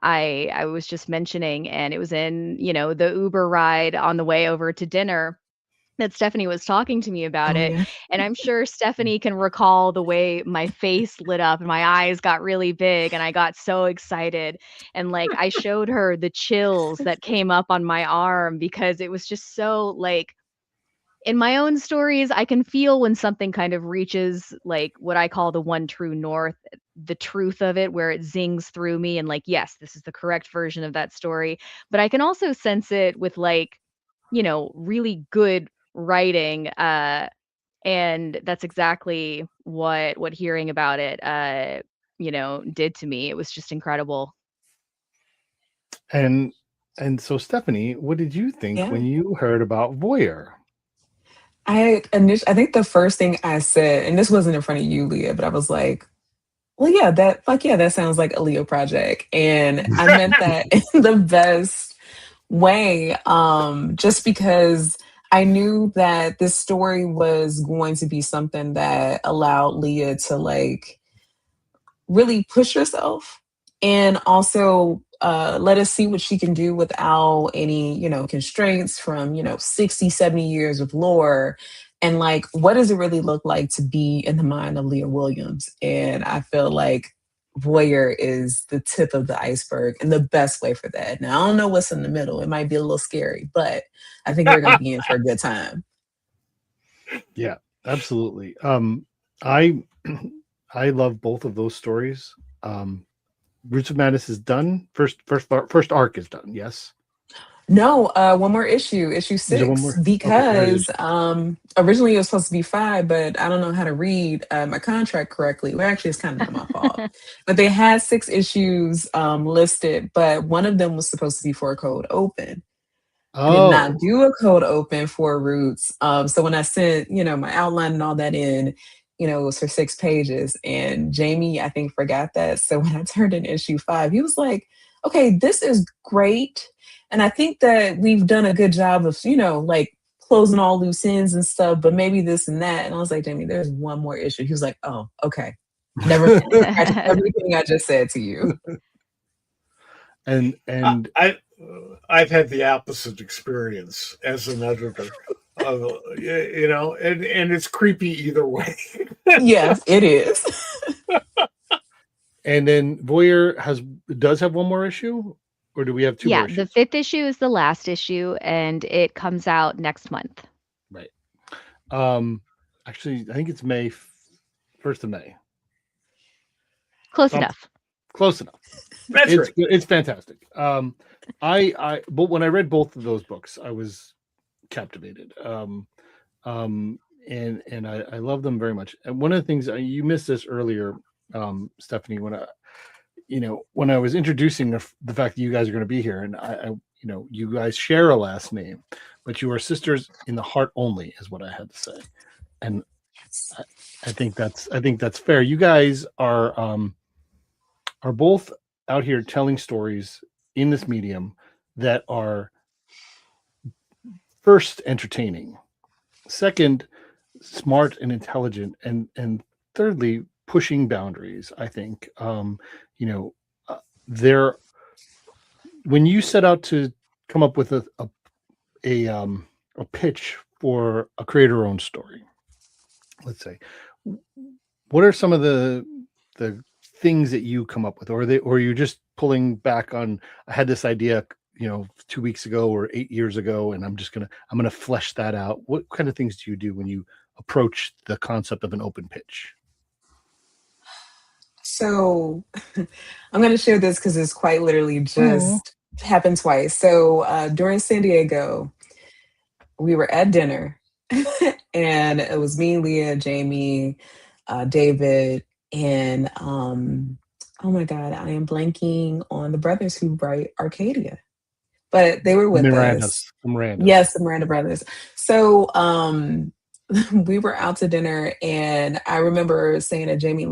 I was just mentioning, and it was in, the Uber ride on the way over to dinner that Stephanie was talking to me about Oh it. yeah. And I'm sure Stephanie can recall the way my face lit up and my eyes got really big and I got so excited. And like I showed her the chills that came up on my arm because it was just so like in my own stories, I can feel when something kind of reaches like what I call the one true north, the truth of it, where it zings through me and like, yes, this is the correct version of that story. But I can also sense it with like, really good writing. And that's exactly what hearing about it, did to me. It was just incredible. And so, Stephanie, what did you think Yeah. when you heard about Voyeur? I think the first thing I said, and this wasn't in front of you, Leah, but I was like, well, yeah, that sounds like a Leo project. And I meant that in the best way, just because I knew that this story was going to be something that allowed Leah to like really push herself and also let us see what she can do without any, constraints from, 60, 70 years of lore. And like, what does it really look like to be in the mind of Leah Williams? And I feel like Voyeur is the tip of the iceberg and the best way for that. Now, I don't know what's in the middle. It might be a little scary, but I think we're going to be in for a good time. Yeah, absolutely. I love both of those stories. Roots of Madness is done. First arc is done. Yes. No, one more issue, issue Is there one 6, more? Okay, there it is. because originally it was supposed to be 5, but I don't know how to read my contract correctly. Well, actually, it's kind of not my fault. But they had 6 issues listed, but one of them was supposed to be for a cold open. I did not Oh, do a cold open for Roots. So when I sent, my outline and all that in, it was for 6 pages. And Jamie, I think, forgot that. So when I turned in issue 5, he was like, okay, this is great. And I think that we've done a good job of, like closing all loose ends and stuff, but maybe this and that. And I was like, Jamie, there's one more issue. He was like, oh, okay. Never mind. Scratch everything I just said to you. and I've had the opposite experience as an editor. And it's creepy either way. Yes, it is. and then Voyeur does have one more issue, or do we have 2 more Yeah, issues? the 5th issue is the last issue, and it comes out next month. Right. Actually, I think it's May 1st of May. Close enough. Close enough. That's right. It's fantastic. But when I read both of those books, I was captivated. And I love them very much. And one of the things you missed this earlier, Stephanie, when I was introducing the fact that you guys are going to be here, and I you guys share a last name, but you are sisters in the heart only, is what I had to say. And I think that's fair. You guys are both out here telling stories in this medium that are, first, entertaining, second, smart and intelligent, and thirdly, pushing boundaries. I think there, when you set out to come up with a pitch for a creator-owned story, let's say, what are some of the things that you come up with, or you're just pulling back on, I had this idea 2 weeks ago or 8 years ago, and I'm gonna flesh that out? What kind of things do you do when you approach the concept of an open pitch? So I'm going to share this because it's quite literally just happened twice. So during San Diego, we were at dinner and it was me, Leah, Jamie, David, and oh my God, I am blanking on the brothers who write Arcadia, but they were with us. Miranda. Yes, the Miranda brothers. So we were out to dinner, and I remember saying to Jamie,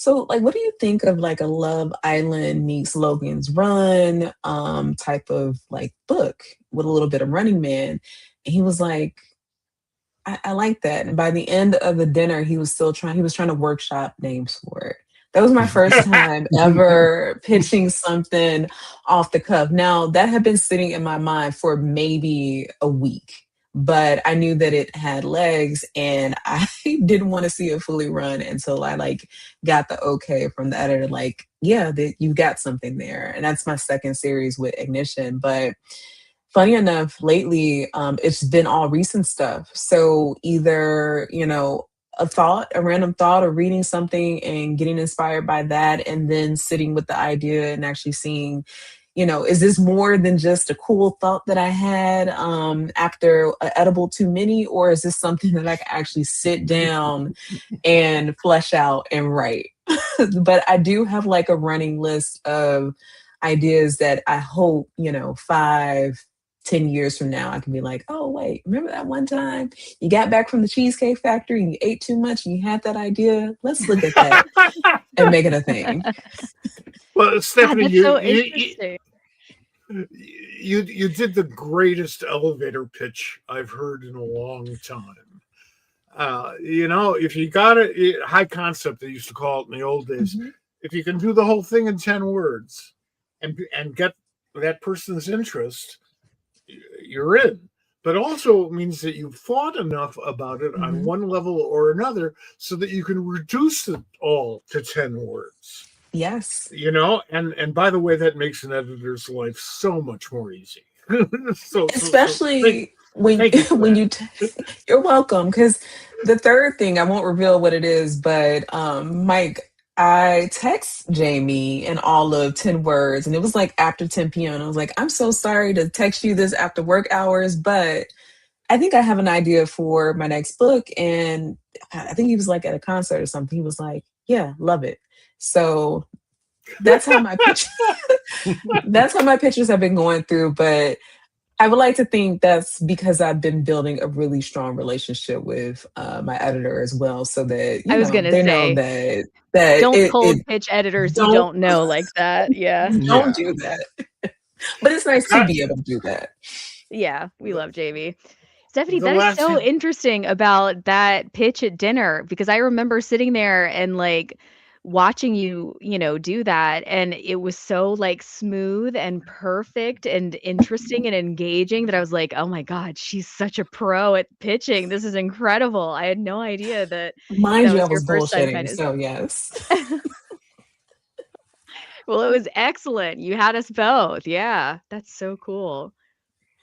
so what do you think of a Love Island meets Logan's Run type of book with a little bit of Running Man? And he was like, I like that. And by the end of the dinner, he was trying to workshop names for it. That was my first time ever pitching something off the cuff. Now, that had been sitting in my mind for maybe a week, but I knew that it had legs, and I didn't want to see it fully run until I got the okay from the editor, yeah, that you got something there. And that's my second series with Ignition. But funny enough, lately, it's been all recent stuff. So either, a random thought, or reading something and getting inspired by that, and then sitting with the idea and actually seeing, is this more than just a cool thought that I had after an edible too many, or is this something that I can actually sit down and flesh out and write? But I do have a running list of ideas that I hope, 5, 10 years from now, I can be like, oh, wait, remember that one time you got back from the Cheesecake Factory and you ate too much and you had that idea? Let's look at that and make it a thing. Well, Stephanie, that's so interesting. You did the greatest elevator pitch I've heard in a long time. If you got it, high concept, they used to call it in the old days. Mm-hmm. If you can do the whole thing in 10 words and get that person's interest, you're in. But also it means that you've thought enough about it on one level or another so that you can reduce it all to 10 words. Yes. And by the way, that makes an editor's life so much more easy. Especially when you're welcome. Because the third thing, I won't reveal what it is, but Mike, I text Jamie in all of 10 words, and it was like after 10 p.m. And I was like, I'm so sorry to text you this after work hours, but I think I have an idea for my next book. And I think he was like at a concert or something. He was like, yeah, love it. So that's how my pitch that's how my pitches have been going through. But I would like to think that's because I've been building a really strong relationship with my editor as well, so that I was gonna they know say, that don't cold pitch editors you don't don't know like that. Yeah. don't do that. But it's nice to be able to do that. Yeah, we love Jamie. Stephanie, The that is last so thing- interesting about that pitch at dinner, because I remember sitting there and like watching you, do that, and it was so like smooth and perfect and interesting and engaging that I was like, "Oh my God, she's such a pro at pitching. This is incredible." I had no idea that Mind that you, I was your was first time bullshitting, so yes. Well, it was excellent. You had us both. Yeah, that's so cool.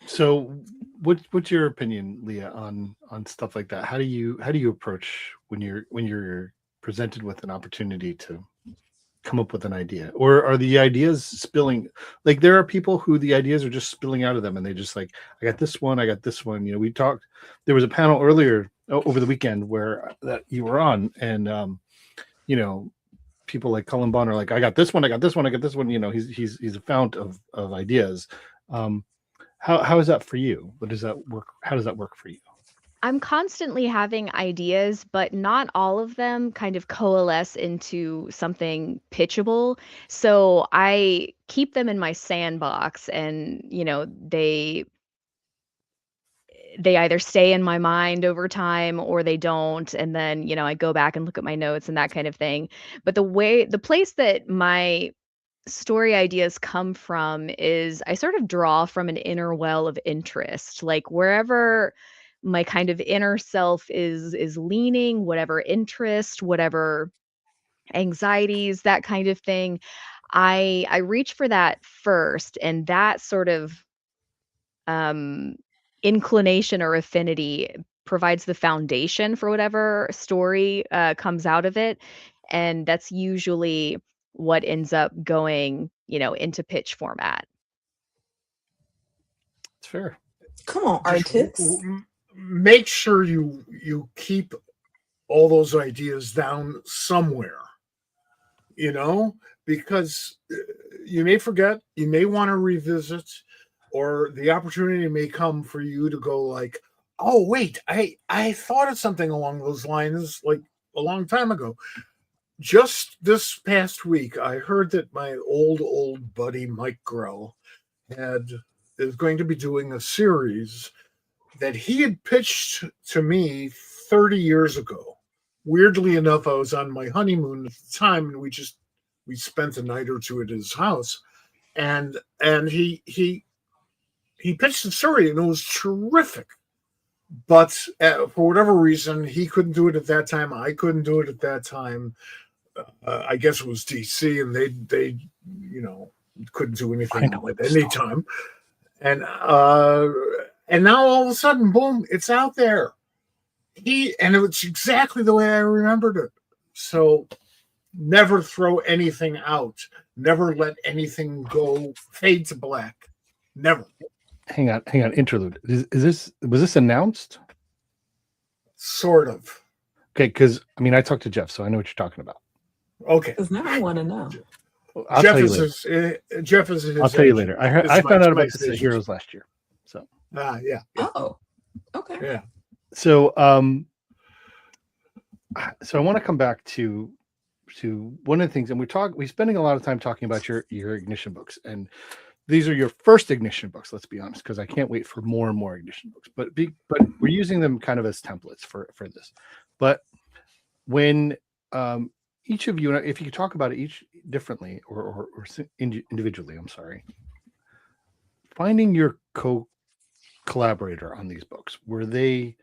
So, what's your opinion, Leah, on stuff like that? How do you approach when you're presented with an opportunity to come up with an idea, or are the ideas spilling? Like, there are people who the ideas are just spilling out of them, and they just like, I got this one, I got this one. We talked. There was a panel earlier over the weekend where that you were on, and people like Cullen Bunn are like, I got this one, I got this one, I got this one. He's a fount of ideas. How is that for you? What does that work? How does that work for you? I'm constantly having ideas, but not all of them kind of coalesce into something pitchable. So I keep them in my sandbox, and they either stay in my mind over time or they don't, and then I go back and look at my notes and that kind of thing. But the place that my story ideas come from is I sort of draw from an inner well of interest, like wherever my kind of inner self is leaning, whatever interest, whatever anxieties, that kind of thing. I reach for that first, and that sort of um inclination or affinity provides the foundation for whatever story comes out of it, and that's usually what ends up going into pitch format. It's fair. Come on, Just artists. make sure you keep all those ideas down somewhere, because you may forget, you may want to revisit, or the opportunity may come for you to go like, oh wait, I thought of something along those lines like a long time ago. Just this past week, I heard that my old buddy Mike Grell is going to be doing a series that he had pitched to me 30 years ago. Weirdly enough, I was on my honeymoon at the time, and we spent a night or two at his house, and he pitched the story, and it was terrific. But for whatever reason, he couldn't do it at that time. I couldn't do it at that time. I guess it was DC, and they couldn't do anything at any time. And now all of a sudden, boom, it's out there. And it's exactly the way I remembered it. So never throw anything out. Never let anything go fade to black. Never. Hang on. Interlude. Was this announced? Sort of. Okay, because I talked to Jeff, so I know what you're talking about. Okay. Because now I want to know. I'll tell you later. Jeff is his I'll tell you later. I found out about this at agent. Heroes last year. So Yeah. Oh, okay. Yeah. so I want to come back to one of the things, and we're spending a lot of time talking about your ignition books, and these are your first ignition books. Let's be honest, because I can't wait for more and more ignition books. But we're using them kind of as templates for this. But when each of you, if you could talk about it each differently or individually, I'm sorry, finding your collaborator on these books, were they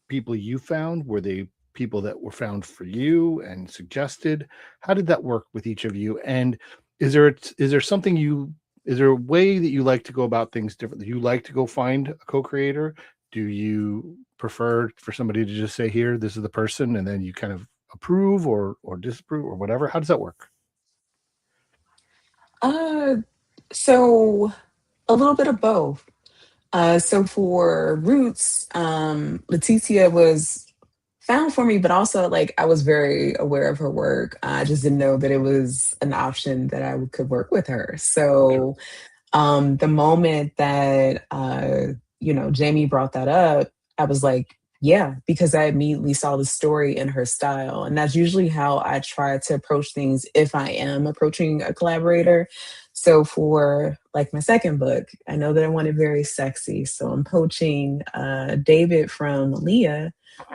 people you found? Were they people that were found for you and suggested? How did that work with each of you? And is there a way that you like to go about things differently? Do you like to go find a co-creator? Do you prefer for somebody to just say, here, this is the person, and then you kind of approve or disapprove or whatever? How does that work? Uh, so a little bit of both. So for Roots, Leticia was found for me, but also like I was very aware of her work. I just didn't know that it was an option that could work with her. Sure. So the moment that Jamie brought that up, I was like, yeah, because I immediately saw the story in her style. And that's usually how I try to approach things if I am approaching a collaborator. So for like my second book, I know that I want it very sexy. So I'm poaching David from Leah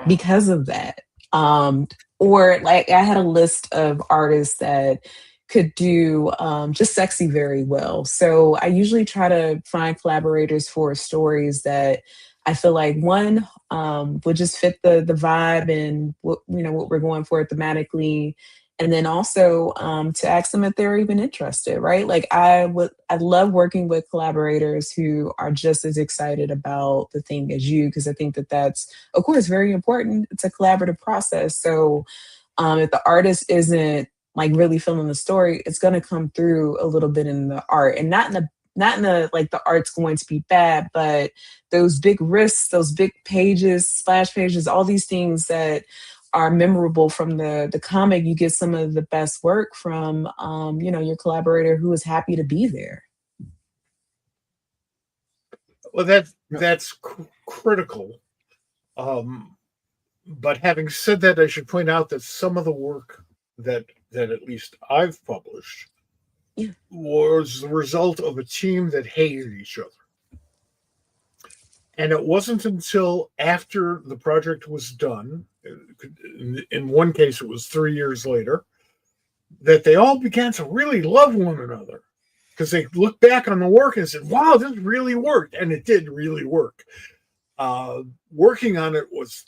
because of that. Or like I had a list of artists that could do just sexy very well. So I usually try to find collaborators for stories that I feel like one would just fit the vibe and what we're going for thematically, and then also to ask them if they're even interested, right? Like I love working with collaborators who are just as excited about the thing as you, because I think that that's of course very important. It's a collaborative process. So if the artist isn't like really feeling the story, it's going to come through a little bit in the art, and not in the like the art's going to be bad, but those big risks, those big pages, splash pages, all these things that are memorable from the comic, you get some of the best work from your collaborator who is happy to be there. Well, that's critical. But having said that, I should point out that some of the work that at least I've published was the result of a team that hated each other. And it wasn't until after the project was done, in one case it was 3 years later, that they all began to really love one another, because they looked back on the work and said, wow, this really worked. And it did really work. Working on it was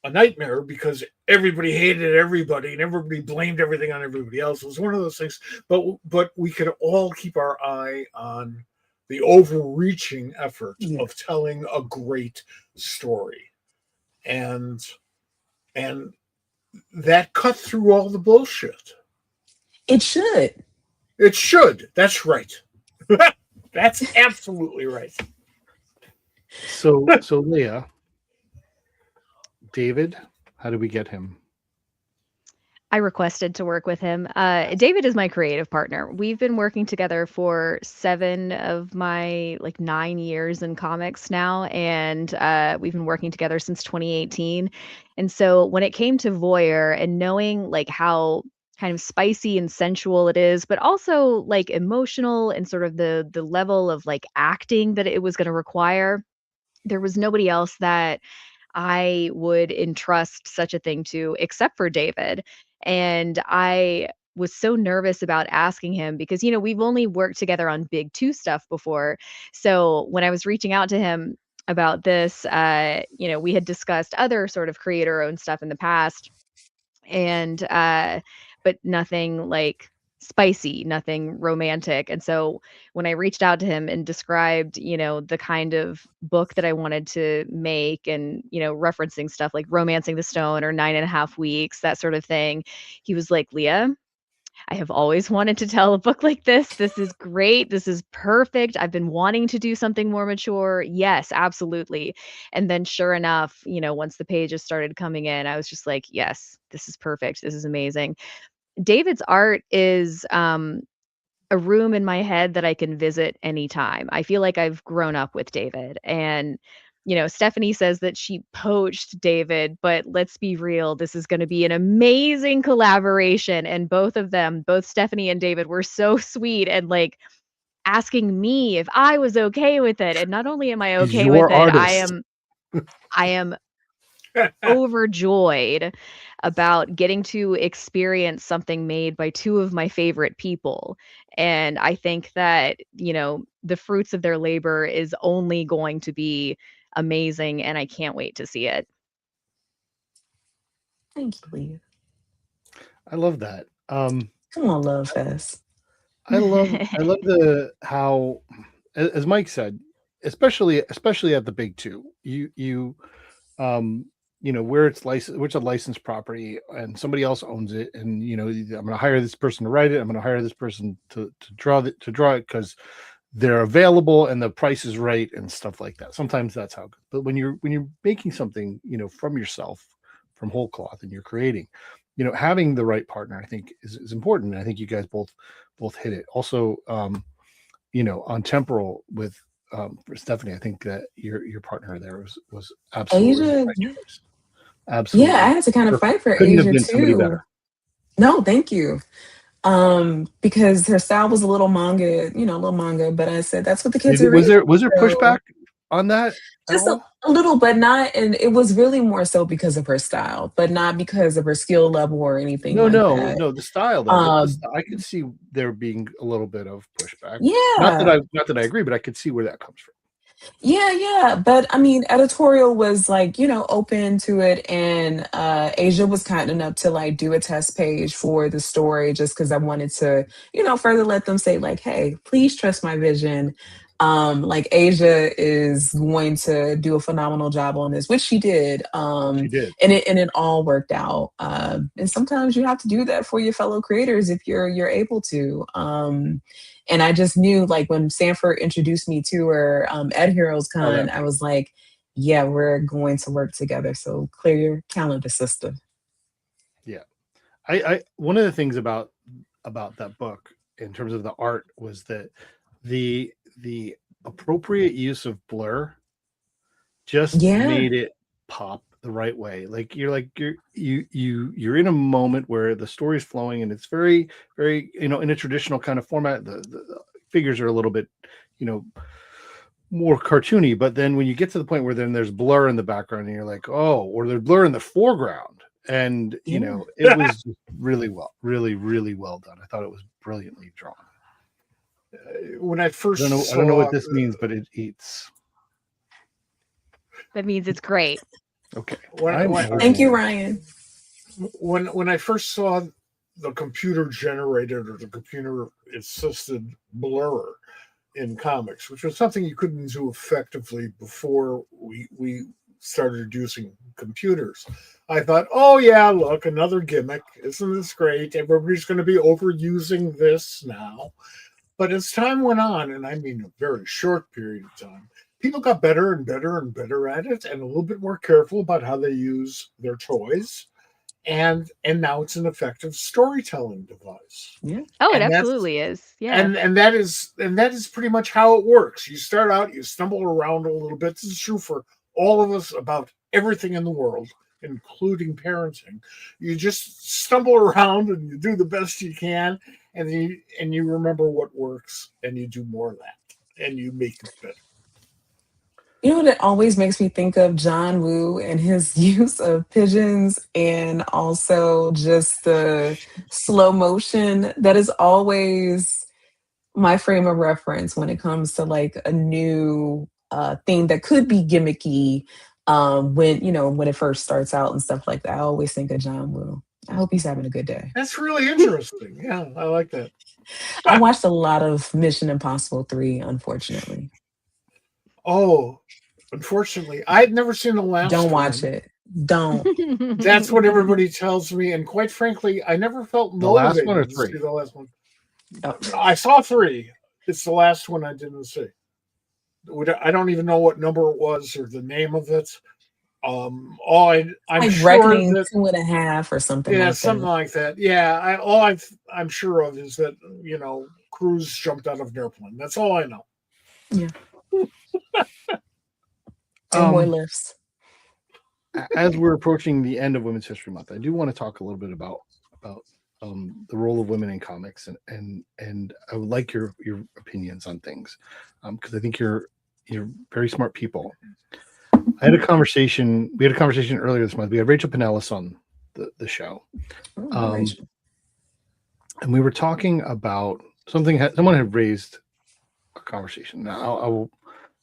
a nightmare because everybody hated everybody and everybody blamed everything on everybody else. It was one of those things, but we could all keep our eye on the overreaching effort of telling a great story. And that cut through all the bullshit. It should. It should. That's right. That's absolutely right. So Leah, David, how do we get him? I requested to work with him. David is my creative partner. We've been working together for 7 of my 9 years in comics now, and we've been working together since 2018. And so when it came to Voyeur and knowing how kind of spicy and sensual it is, but also emotional and sort of the level of acting that it was going to require, there was nobody else that I would entrust such a thing to except for David. And I was so nervous about asking him because, we've only worked together on Big 2 stuff before. So when I was reaching out to him about this, we had discussed other sort of creator-owned stuff in the past, and but nothing spicy, nothing romantic. And so when I reached out to him and described, the kind of book that I wanted to make and, referencing stuff like Romancing the Stone or 9.5 Weeks, that sort of thing, he was like, Leah, I have always wanted to tell a book like this. This is great. This is perfect. I've been wanting to do something more mature. Yes, absolutely. And then sure enough, once the pages started coming in, I was just like, yes, this is perfect. This is amazing. David's art is a room in my head that I can visit anytime. I feel like I've grown up with David. And, Stephanie says that she poached David, but let's be real, this is going to be an amazing collaboration. And both of them, both Stephanie and David, were so sweet and asking me if I was okay with it. And not only am I He's okay your with it, artist. I am overjoyed about getting to experience something made by 2 of my favorite people. And I think that, the fruits of their labor is only going to be amazing, and I can't wait to see it. Thank you, Leah. I love that. Come on, Love Fest. I love how, as Mike said, especially at the Big 2, you where it's licensed, which is a licensed property, and somebody else owns it, and I'm going to hire this person to write it. I'm going to hire this person to draw it because they're available and the price is right and stuff like that. Sometimes that's how. But when you're making something, from yourself, from whole cloth, and you're creating, having the right partner, I think is important. And I think you guys both hit it. Also, on temporal with for Stephanie, I think that your partner there was absolutely Asia. the right choice. Absolutely. Yeah, I had to kind of fight for Couldn't have Asia been somebody too. better. No, thank you. Because her style was a little manga, but I said that's what the kids are Was reading. there So pushback on that at just all? a little, but not, and it was really more so because of her style, but not because of her skill level or anything like that. No, the style though. Um, I could see there being a little bit of pushback. yeah, Not that I agree, but I could see where that comes from. yeah. But I mean, editorial was like, open to it. And Asia was kind enough to like do a test page for the story just because I wanted to, further let them say, like, hey, please trust my vision. Like Asia is going to do a phenomenal job on this, which she did. She did. And it all worked out. And sometimes you have to do that for your fellow creators if you're able to. And I just knew, like, when Sanford introduced me to her at Heroes Con, I was like, yeah, we're going to work together. So clear your calendar, sister. Yeah. I one of the things about that book in terms of the art was that the appropriate use of blur just made it pop the right way. Like you're in a moment where the story's flowing and it's very, very, in a traditional kind of format. The figures are a little bit, more cartoony, but then when you get to the point where then there's blur in the background and you're like, oh, or there's blur in the foreground, and it was really well done. I thought it was brilliantly drawn. When I first I don't know what this means, but it eats. That means it's great. Okay. Thank you, Ryan. When I first saw the computer generated or the computer assisted blur in comics, which was something you couldn't do effectively before we started using computers, I thought, oh yeah, look, another gimmick. Isn't this great? Everybody's going to be overusing this now. But as time went on, and I mean a very short period of time, people got better and better and better at it, and a little bit more careful about how they use their toys. And now it's an effective storytelling device. Yeah. Oh, it absolutely is. Yeah. And that is pretty much how it works. You start out, you stumble around a little bit. This is true for all of us about everything in the world, including parenting. You just stumble around and you do the best you can, and you remember what works, and you do more of that, and you make it better. You know what it always makes me think of? John Woo and his use of pigeons, and also just the slow motion. That is always my frame of reference when it comes to like a new thing that could be gimmicky when it first starts out and stuff like that. I always think of John Woo. I hope he's having a good day. That's really interesting. Yeah, I like that. I watched a lot of Mission Impossible 3, unfortunately. Oh, unfortunately, I'd never seen the last one. Don't watch it. Don't. That's what everybody tells me, and quite frankly, I never felt motivated last one or to three? see the last one. Oh. I saw 3. It's the last one I didn't see. I don't even know what number it was or the name of it. I'm like sure Reckoning that 2.5 or something. yeah, like something that. like that. Yeah, I'm sure of is that Cruz jumped out of an airplane. That's all I know. Yeah. And more lifts. As we're approaching the end of Women's History Month, I do want to talk a little bit about the role of women in comics, and I would like your opinions on things, because I think you're very smart people. We had a conversation earlier this month. We had Rachel Pinellas on the show, and we were talking about something. Someone had raised a conversation. Now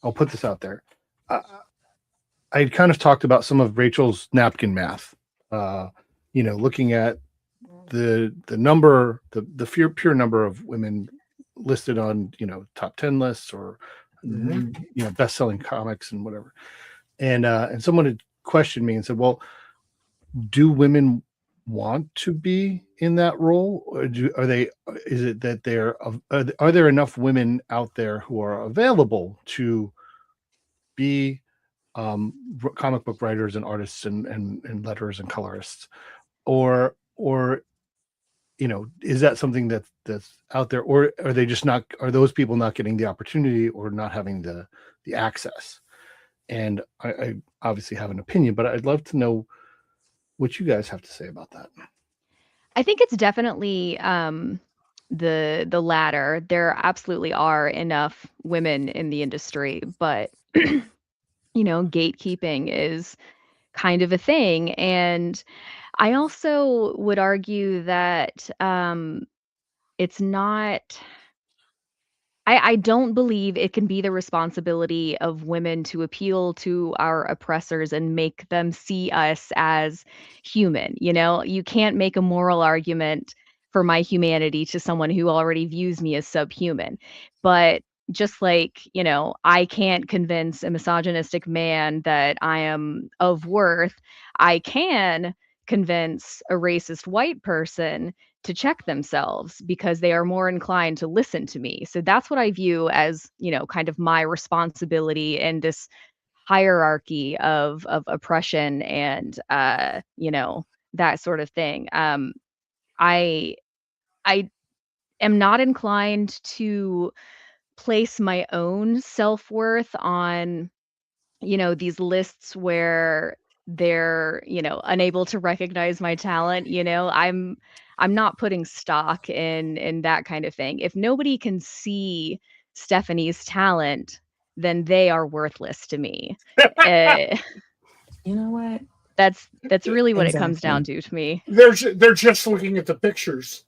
I'll put this out there. I had kind of talked about some of Rachel's napkin math, looking at the number, the pure number of women listed on, top 10 lists or, best-selling comics and whatever. And someone had questioned me and said, well, do women want to be in that role, or is it that are there enough women out there who are available to be comic book writers and artists and letterers and colorists, or is that something that's out there, or are they just not, are those people not getting the opportunity or not having the access? And I obviously have an opinion, but I'd love to know what you guys have to say about that. I think it's definitely the latter. There absolutely are enough women in the industry, but gatekeeping is kind of a thing. And I also would argue that it's not. I don't believe it can be the responsibility of women to appeal to our oppressors and make them see us as human. You can't make a moral argument for my humanity to someone who already views me as subhuman. But just like, I can't convince a misogynistic man that I am of worth, I can convince a racist white person to check themselves because they are more inclined to listen to me. So that's what I view as, kind of my responsibility in this hierarchy of oppression and that sort of thing. I I am not inclined to place my own self-worth on these lists where they're, unable to recognize my talent. I'm not putting stock in that kind of thing. If nobody can see Stephanie's talent, then they are worthless to me. Uh, You know what? that's really what it comes down Exactly. to me. They're just looking at the pictures.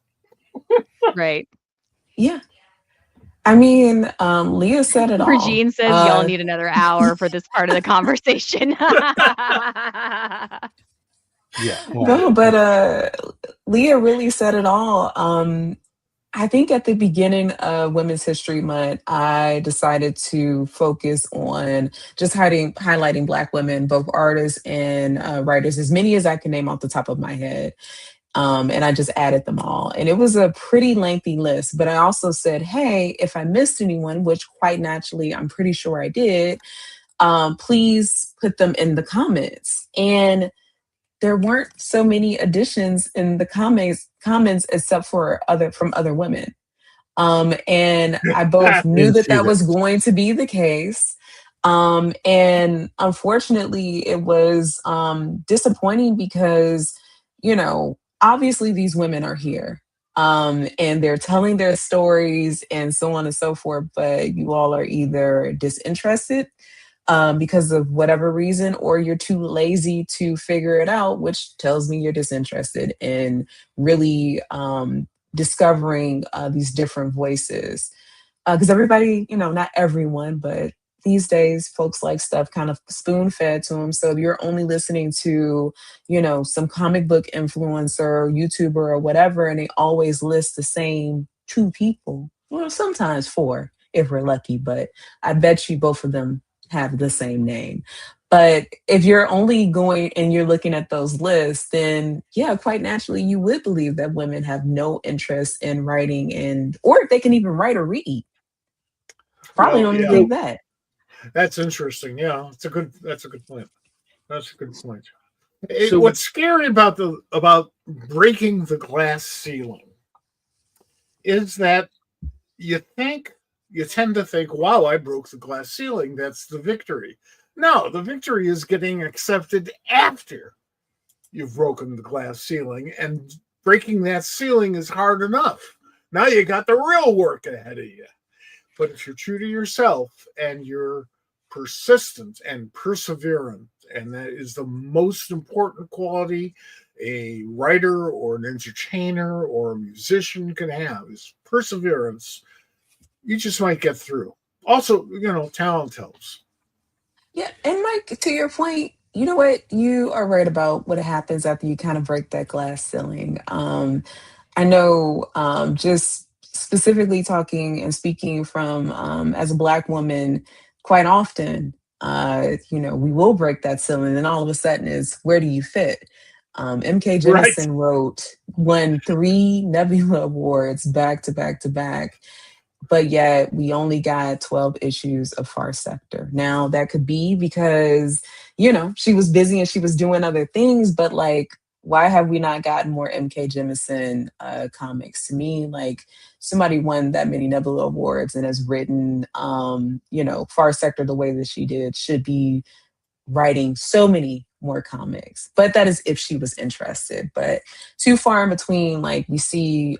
Right. Yeah. I mean, Leah said it all. Regine says y'all need another hour for this part of the conversation. Yeah. No, but Leah really said it all. I think at the beginning of Women's History Month, I decided to focus on just highlighting Black women, both artists and writers, as many as I can name off the top of my head. And I just added them all. And it was a pretty lengthy list. But I also said, hey, if I missed anyone, which quite naturally I'm pretty sure I did, please put them in the comments. And there weren't so many additions in the comments except for from other women. And I both knew that that was going to be the case. And unfortunately, it was disappointing because, obviously these women are here. And they're telling their stories and so on and so forth, but you all are either disinterested because of whatever reason, or you're too lazy to figure it out, which tells me you're disinterested in really discovering these different voices. Because everybody, not everyone, but these days, folks like stuff kind of spoon fed to them. So if you're only listening to, some comic book influencer, YouTuber, or whatever, and they always list the same 2 people, well, sometimes 4 if we're lucky, but I bet you both of them have the same name. But if you're only going and you're looking at those lists, then yeah, quite naturally, you would believe that women have no interest in writing or if they can even write or read. Probably don't even think that. That's interesting. Yeah, that's a good point. That's a good point. So what's scary about breaking the glass ceiling is that you tend to think, wow, I broke the glass ceiling. That's the victory. No, the victory is getting accepted after you've broken the glass ceiling, and breaking that ceiling is hard enough. Now you got the real work ahead of you. But if you're true to yourself and you're persistent and perseverant, and that is the most important quality a writer or an entertainer or a musician can have, is perseverance, you just might get through. Also, talent helps. Yeah, and Mike, to your point, you know what? You are right about what happens after you kind of break that glass ceiling. I know, just specifically talking and speaking from as a Black woman, quite often we will break that ceiling. And then all of a sudden is, where do you fit? MK Right. Jemisin won 3 Nebula Awards back to back to back, but yet we only got 12 issues of Far Sector. Now that could be because, she was busy and she was doing other things, but like, why have we not gotten more MK Jemisin comics? To me, like, somebody won that many Nebula Awards and has written, Far Sector the way that she did, should be writing so many more comics. But that is if she was interested. But too far in between, like, we see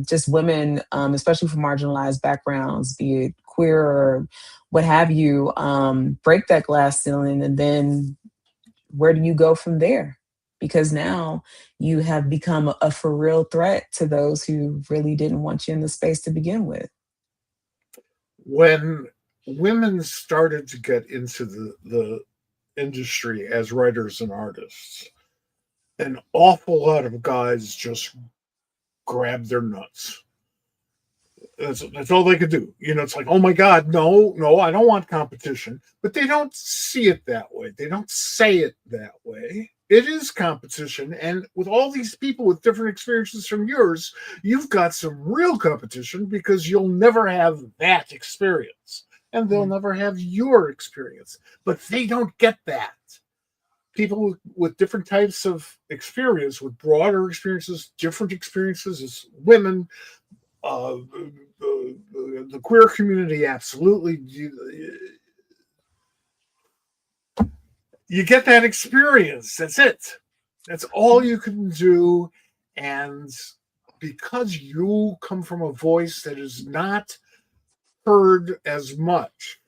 just women, especially from marginalized backgrounds, be it queer or what have you, break that glass ceiling. And then where do you go from there? Because now you have become a for real threat to those who really didn't want you in the space to begin with. When women started to get into the industry as writers and artists, an awful lot of guys just grabbed their nuts. That's all they could do. It's like, oh my God, no, I don't want competition. But they don't see it that way. They don't say it that way. It is competition. And with all these people with different experiences from yours, you've got some real competition because you'll never have that experience. And they'll never have your experience. But they don't get that. People with different types of experience, with broader experiences, different experiences as women, the queer community, absolutely. You get that experience. That's it. That's all you can do. And because you come from a voice that is not heard as much,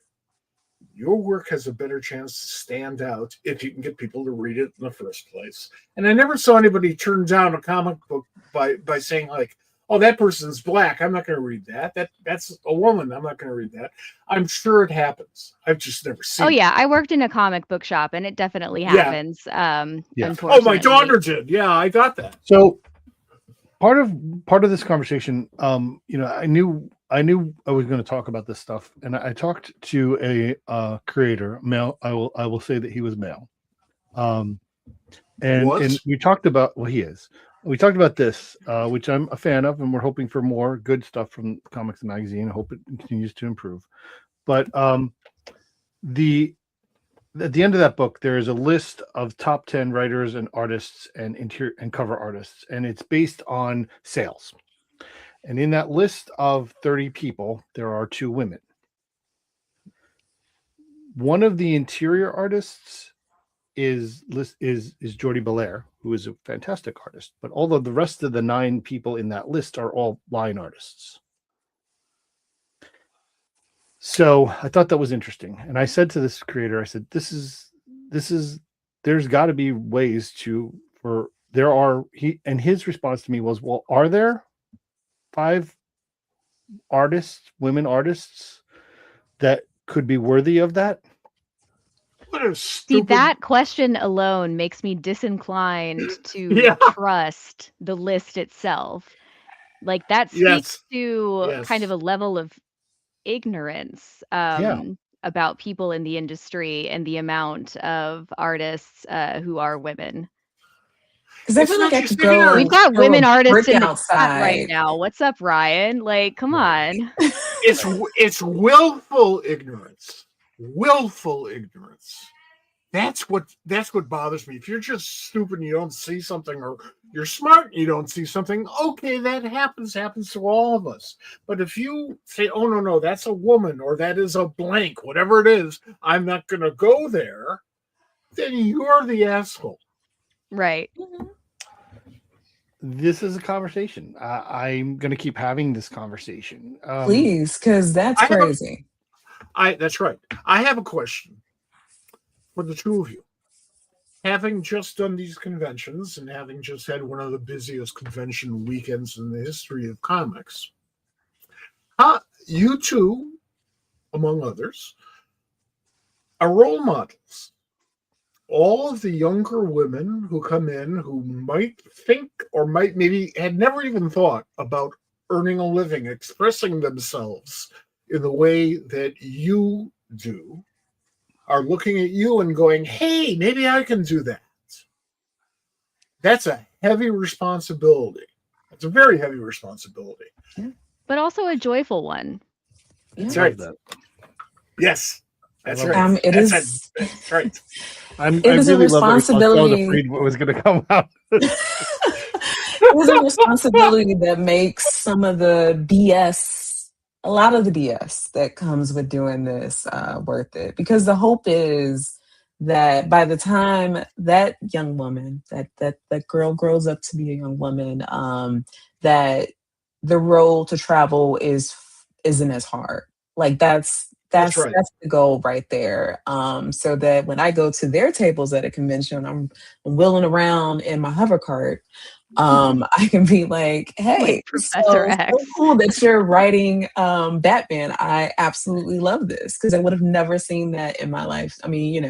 your work has a better chance to stand out if you can get people to read it in the first place. And I never saw anybody turn down a comic book by saying, like, oh, that person's black, I'm not going to read that. That's a woman, I'm not going to read that. I'm sure it happens. I've just never seen it. I worked in a comic book shop, and it definitely happens. Unfortunately. Oh, my daughter did. Yeah, I got that. So part of this conversation, I knew I was going to talk about this stuff, and I talked to a creator, male. I will say that he was male, and we talked about he is. We talked about this, which I'm a fan of, and we're hoping for more good stuff from Comics and Magazine. I hope it continues to improve. But at the end of that book, there is a list of top 10 writers and artists and interior and cover artists, and it's based on sales. And in that list of 30 people, there are 2 women. One of the interior artists is Jordi Belair, who is a fantastic artist, but although the rest of the 9 people in that list are all line artists. So I thought that was interesting. And I said to this creator, I said, there's got to be ways his response to me was, well, are there 5 women artists that could be worthy of that? See, that question alone makes me disinclined to trust the list itself. Like, that speaks to kind of a level of ignorance about people in the industry and the amount of artists who are women. Because I feel like I could go. We've got women artists in the outside chat right now. What's up, Ryan? Like, come on. It's willful ignorance. Willful ignorance. That's what bothers me. If you're just stupid and you don't see something, or you're smart and you don't see something, okay, that happens to all of us. But if you say, oh, no, that's a woman, or that is a blank, whatever it is, I'm not going to go there, then you're the asshole. Right. This is a conversation. I'm going to keep having this conversation. Please, because that's crazy. That's right. I have a question for the 2 of you. Having just done these conventions and having just had one of the busiest convention weekends in the history of comics, you 2, among others, are role models. All of the younger women who come in who might think or might maybe had never even thought about earning a living, expressing themselves in the way that you do, are looking at you and going, hey, maybe I can do that. That's a heavy responsibility. It's a very heavy responsibility. But also a joyful one. That's I love right. that. Yes, that's I right. love That's right. I is a really love that response. I was responsibility. afraid what was going to come out. It was a responsibility that makes some of the BS, a lot of the BS that comes with doing this worth it. Because the hope is that by the time that young woman, that girl grows up to be a young woman, that the road to travel isn't as hard. Like that's right. that's the goal right there. So that when I go to their tables at a convention, I'm wheeling around in my hover cart. I can be like, hey, Like Professor X. so cool that you're writing Batman. I absolutely love this because I would have never seen that in my life. I mean,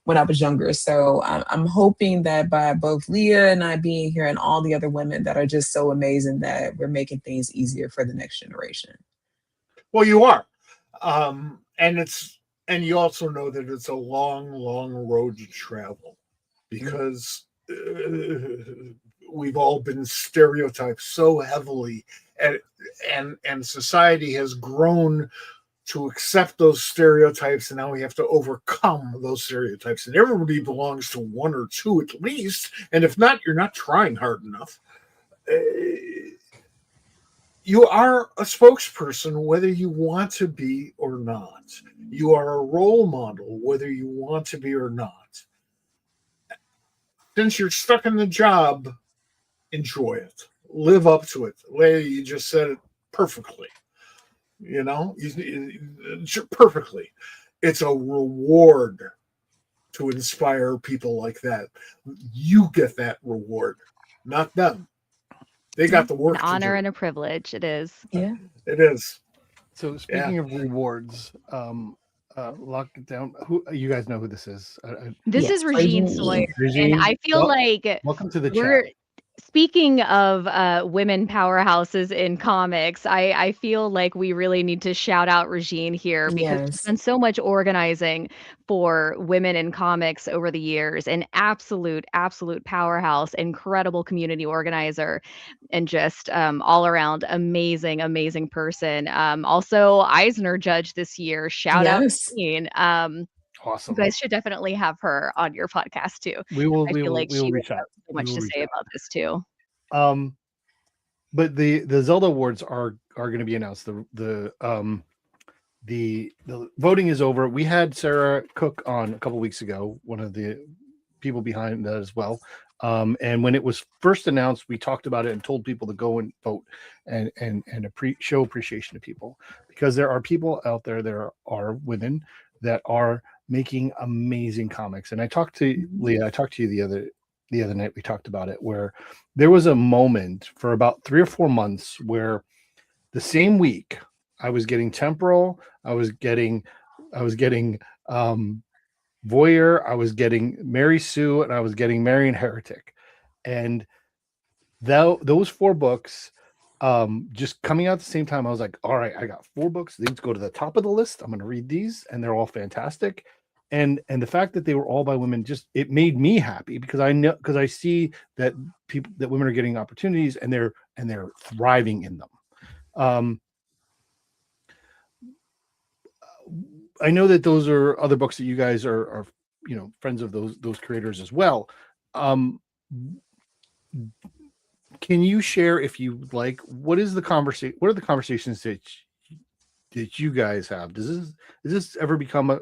when I was younger. So I'm hoping that by both Leah and I being here and all the other women that are just so amazing that we're making things easier for the next generation. Well, you are. And you also know that it's a long, long road to travel because we've all been stereotyped so heavily, and society has grown to accept those stereotypes, and now we have to overcome those stereotypes. And everybody belongs to one or two at least, and if not, you're not trying hard enough. You are a spokesperson whether you want to be or not. You are a role model whether you want to be or not. Since you're stuck in the job, enjoy it. Live up to it. Leah, you just said it perfectly. Perfectly. It's a reward to inspire people like that. You get that reward, not them. They got the work. An honor and a privilege. It is. Yeah, it is. So speaking of rewards, lock it down. Who you guys know who this is? This is Regine Sawyer, and I feel like welcome to the chat. Speaking of women powerhouses in comics, I feel like we really need to shout out Regine here because she's done so much organizing for women in comics over the years. An absolute powerhouse, incredible community organizer, and just all around amazing person. Also Eisner judge this year. Shout out Regine. Awesome. You guys should definitely have her on your podcast too. We will. I feel like she reach out. So much to say about this too. But the Zelda awards are going to be announced. The voting is over. We had Sarah Cook on a couple weeks ago, one of the people behind that as well. And when it was first announced, we talked about it and told people to go and vote and show appreciation to people, because there are people out there. There are women that are making amazing comics. And I talked to Leah. I talked to you the other night. We talked about it, where there was a moment for about 3 or 4 months where the same week I was getting Temporal, I was getting Voyeur, I was getting Mary Sue, and I was getting Marian Heretic. And those 4 books just coming out at the same time, I was like, all right, I got 4 books. These go to the top of the list. I'm going to read these, and they're all fantastic. And the fact that they were all by women, it made me happy, because I see that women are getting opportunities and they're thriving in them. I know that those are other books that you guys are friends of those creators as well. Can you share, if you like, what are the conversations that you guys have? Does this ever become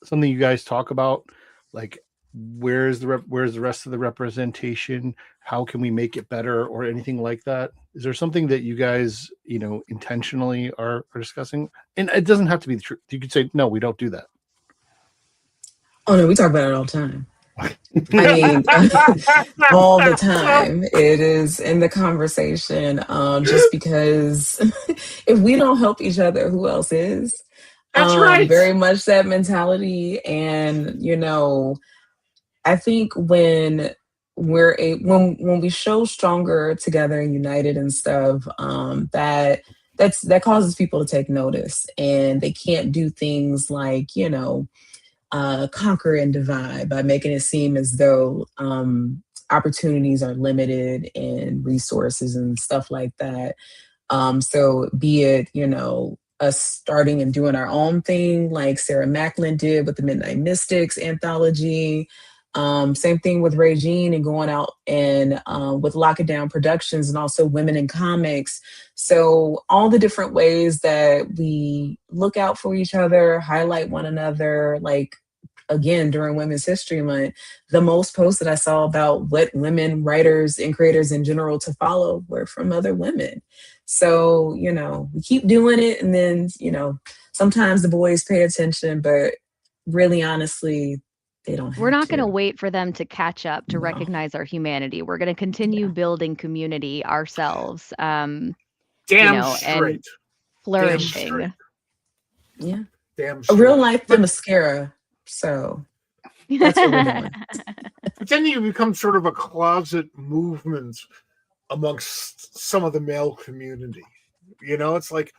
something you guys talk about? Like, where's the rest of the representation? How can we make it better, or anything like that? Is there something that you guys, intentionally are discussing? And it doesn't have to be the truth. You could say, no, we don't do that. Oh no, we talk about it all the time. I mean, all the time. It is in the conversation. Just because if we don't help each other, who else is? That's right. Very much that mentality. And I think when we show stronger together and united and stuff, that causes people to take notice, and they can't do things like conquer and divide by making it seem as though opportunities are limited and resources and stuff like that. So be it, us starting and doing our own thing like Sarah Macklin did with the Midnight Mystics anthology. Same thing with Regine and going out and with Lock It Down Productions and also Women in Comics. So all the different ways that we look out for each other, highlight one another, like again, during Women's History Month, the most posts that I saw about what women writers and creators in general to follow were from other women. So, we keep doing it. And then, sometimes the boys pay attention, but really, honestly, they don't have We're not to. going to wait for them to catch up to No. recognize our humanity. We're going to continue building community ourselves. Damn and straight. flourishing. Damn straight. Yeah. Damn A straight. real life mascara. So that's what we're doing. But then you become sort of a closet movement amongst some of the male community. It's like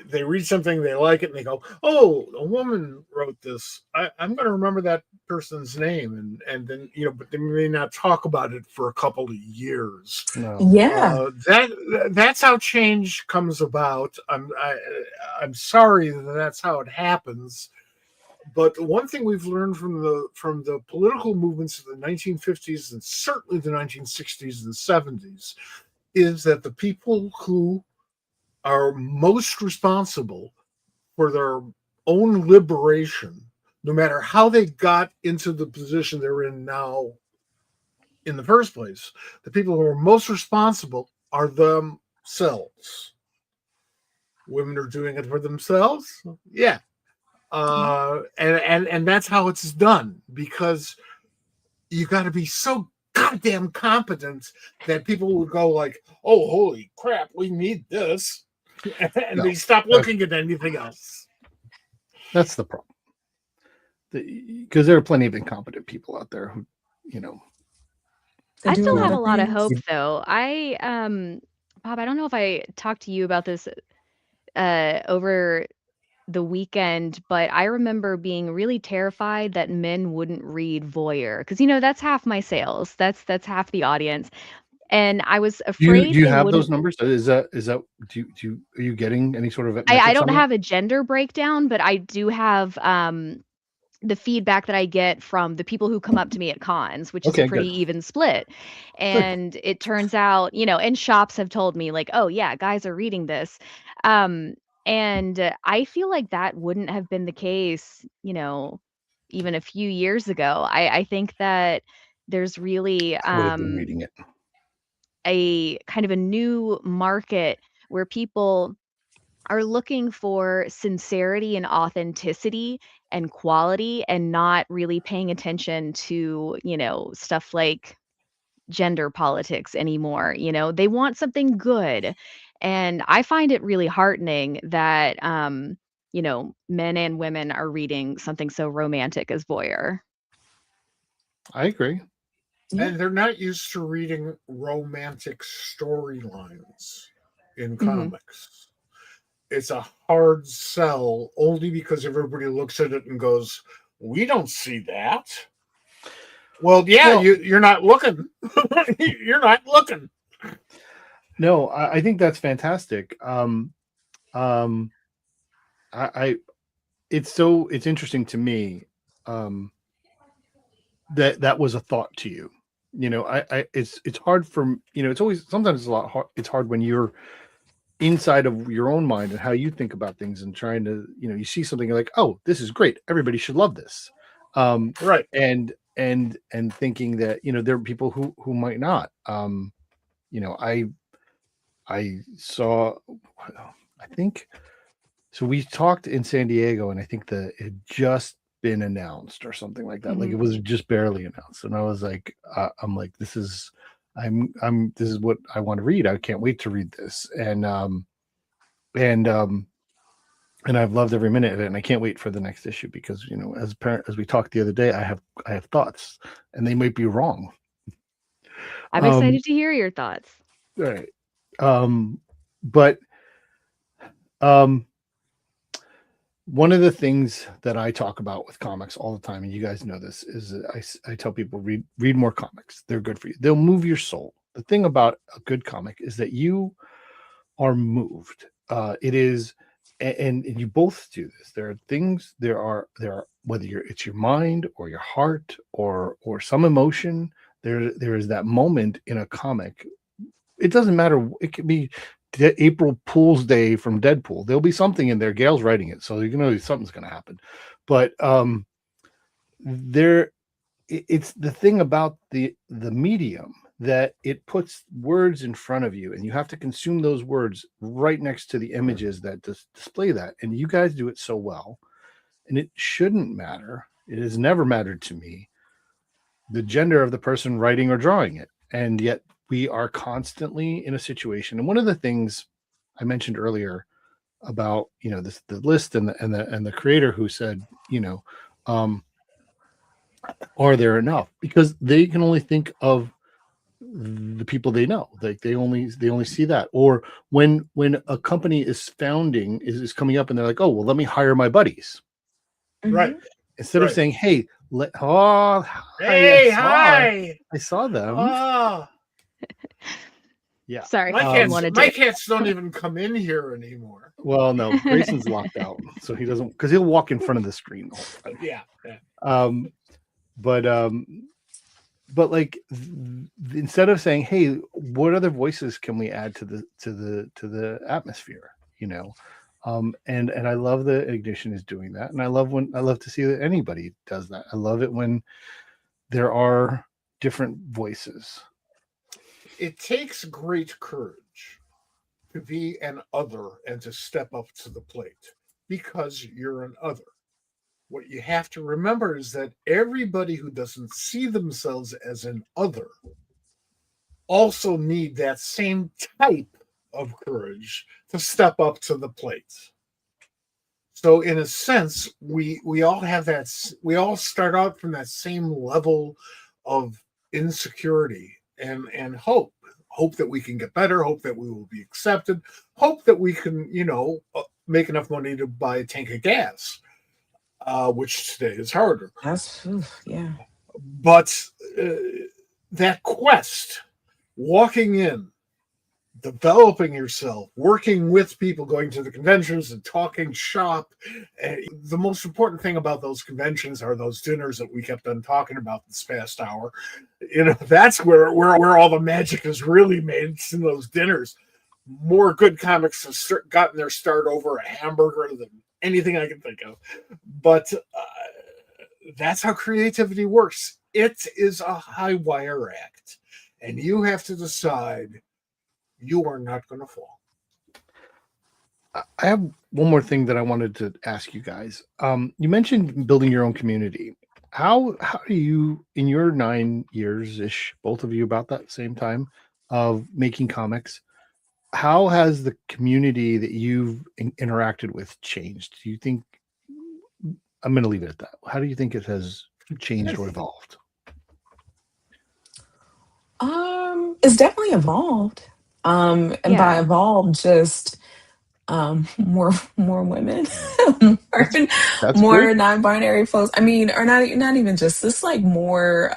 they read something, they like it, and they go, "Oh, a woman wrote this. I'm going to remember that person's name," and then but they may not talk about it for a couple of years. No. Yeah. That's how change comes about. I'm sorry that's how it happens. But one thing we've learned from the political movements of the 1950s and certainly the 1960s and 70s is that the people who are most responsible for their own liberation, no matter how they got into the position they're in now in the first place, the people who are most responsible are themselves. Women are doing it for themselves. Yeah. And that's how it's done, because you got to be so goddamn competent that people would go like, "Oh, holy crap, we need this," and they stop looking at anything else. That's the problem, because there are plenty of incompetent people out there who, I still have other a lot of things. hope, though. Bob, I don't know if I talked to you about this over the weekend, but I remember being really terrified that men wouldn't read Voyeur because that's half my sales. That's half the audience, and I was do afraid you they have wouldn't. those numbers? Is that are you getting any sort of I metrics don't on have a gender breakdown, but I do have the feedback that I get from the people who come up to me at cons, which is a Okay, pretty good. even split. And it turns out, and shops have told me like, "Oh yeah, guys are reading this." Um, and I feel like that wouldn't have been the case, even a few years ago. I think that there's really I would have been reading it. a kind of a new market where people are looking for sincerity and authenticity and quality and not really paying attention to, stuff like gender politics anymore. They want something good. And I find it really heartening that, men and women are reading something so romantic as Voyeur. I agree. And they're not used to reading romantic storylines in Mhm. comics. It's a hard sell only because everybody looks at it and goes, "We don't see that." Well, yeah, Well- you're not looking. You're not looking. No, I think that's fantastic. It's interesting to me that was a thought to you. It's hard for it's always sometimes it's a lot hard. It's hard when you're inside of your own mind and how you think about things and trying to you see something you're like, oh, this is great, everybody should love this, Right. and thinking that there are people who might not. I saw, I think so we talked in San Diego, and I think that it had just been announced or something like that. Like it was just barely announced, and I was like, I'm like, this is what I want to read. I can't wait to read this, and I've loved every minute of it, and I can't wait for the next issue because as we talked the other day, I have thoughts, and they might be wrong. I'm excited to hear your thoughts. Right. But one of the things that I talk about with comics all the time, and you guys know this, is that I tell people read more comics. They're good for you. They'll move your soul. The thing about a good comic is that you are moved. It is, and you both do this. There are things. There are whether it's your mind or your heart or some emotion. There is that moment in a comic. It doesn't matter. It could be April Fool's Day from Deadpool. There'll be something in there. Gail's writing it, so you know something's going to happen. But it's the thing about the medium that it puts words in front of you, and you have to consume those words right next to the images that display that. And you guys do it so well, and it shouldn't matter. It has never mattered to me the gender of the person writing or drawing it, and yet we are constantly in a situation. And one of the things I mentioned earlier about, you know, the list and the creator who said, you know, are there enough? Because they can only think of the people they know. Like they only see that. Or when a company is founding, is coming up, and they're like, oh, well, let me hire my buddies. Right. Instead of saying, hey, hey, hi. I saw them. Oh. Yeah. Sorry. My cats don't even come in here anymore. Well, no, Grayson's locked out, so he doesn't, because he'll walk in front of the screen the whole time. Yeah. But like instead of saying, hey, what other voices can we add to the atmosphere, you know? And I love that Ignition is doing that, and I love to see that anybody does that. I love it when there are different voices. It takes great courage to be an other and to step up to the plate because you're an other. What you have to remember is that everybody who doesn't see themselves as an other also need that same type of courage to step up to the plate. So in a sense, we all have that, we all start out from that same level of insecurity and hope that we can get better, hope that we will be accepted, hope that we can, you know, make enough money to buy a tank of gas, which today is harder. Yeah. But that quest, walking in, developing yourself, working with people, going to the conventions and talking shop. The most important thing about those conventions are those dinners that we kept on talking about this past hour. You know, that's where all the magic is really made. It's in those dinners. More good comics have gotten their start over a hamburger than anything I can think of. But that's how creativity works. It is a high wire act. And you have to decide you are not going to fall. I have one more thing that I wanted to ask you guys. You mentioned building your own community. How do you, in your 9 years-ish, both of you about that same time of making comics, how has the community that you've interacted with changed? Do you think, I'm going to leave it at that. How do you think it has changed or evolved? It's definitely evolved. And by evolved, just more women, more great. non-binary folks. I mean, or not even just this, like more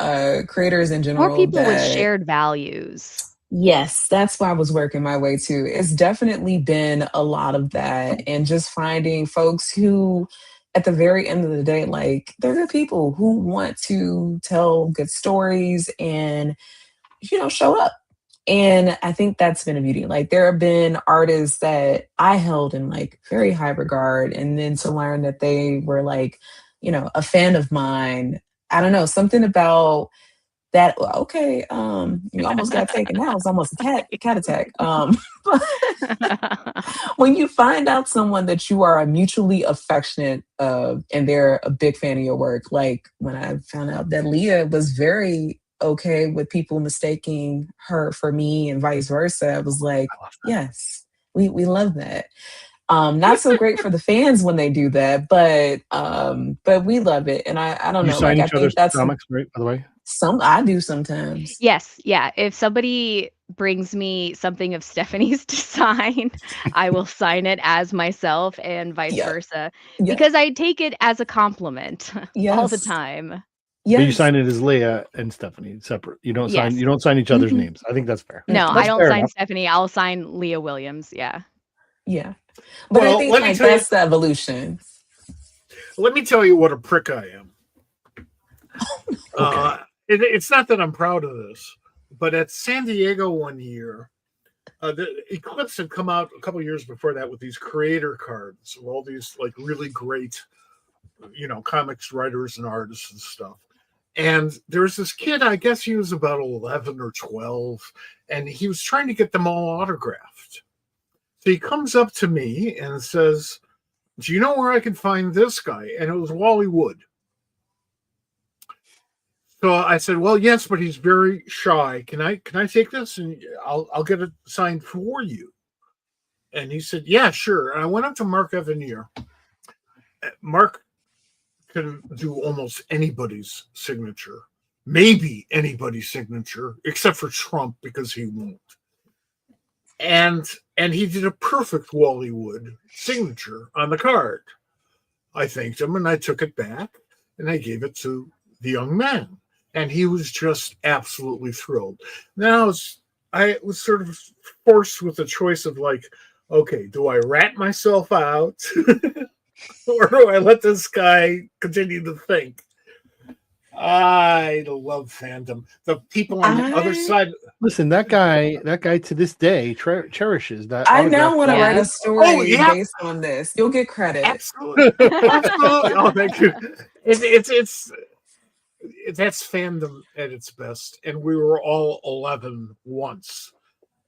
creators in general. More people with shared values. Yes, that's why I was working my way to. It's definitely been a lot of that, and just finding folks who, at the very end of the day, like they're the people who want to tell good stories and, you know, show up. And I think that's been a beauty. Like there have been artists that I held in like very high regard, and then to learn that they were like, you know, a fan of mine. I don't know, something about that. Okay, you almost got taken out. It was almost a cat attack. When you find out someone that you are mutually affectionate of, and they're a big fan of your work, like when I found out that Leah was very okay with people mistaking her for me and vice versa, I was like, yes, we love that. Not so great for the fans when they do that, but we love it. And I don't know. Sign like each I think other's that's comics, right? By the way, I do sometimes. Yes, yeah. If somebody brings me something of Stephanie's to sign, I will sign it as myself and vice Yeah. versa. Yeah. Because I take it as a compliment all the Yes. time. But you Yes. sign it as Leah and Stephanie separate. You don't sign. Yes. You don't sign each other's Mhm. names. I think that's fair. No, I That's don't fair sign enough. Stephanie. I'll sign Leah Williams. Yeah. Yeah. But I Well, think let me like tell you. that's the evolution. Let me tell you what a prick I am. Okay. It's not that I'm proud of this, but at San Diego one year, the Eclipse had come out a couple years before that with these creator cards of all these like really great, comics writers and artists and stuff. And there's this kid, I guess he was about 11 or 12, and he was trying to get them all autographed. So he comes up to me and says, "Do you know where I can find this guy?" And it was Wally Wood. So I said, "Well, yes, but he's very shy. Can I take this and I'll get it signed for you?" And he said, "Yeah, sure." And I went up to Mark Evanier. Mark can do almost anybody's signature, maybe anybody's signature, except for Trump because he won't. And he did a perfect Wally Wood signature on the card. I thanked him and I took it back and I gave it to the young man. And he was just absolutely thrilled. Now I was sort of forced with the choice of like, okay, do I rat myself out or do I let this guy continue to think? I love fandom. The people on the other side. Listen, that guy to this day cherishes that. I now want to Yeah. write a story Oh, yeah. based on this. You'll get credit. Absolutely. Absolutely. Oh, thank you. It's that's fandom at its best. And we were all 11 once.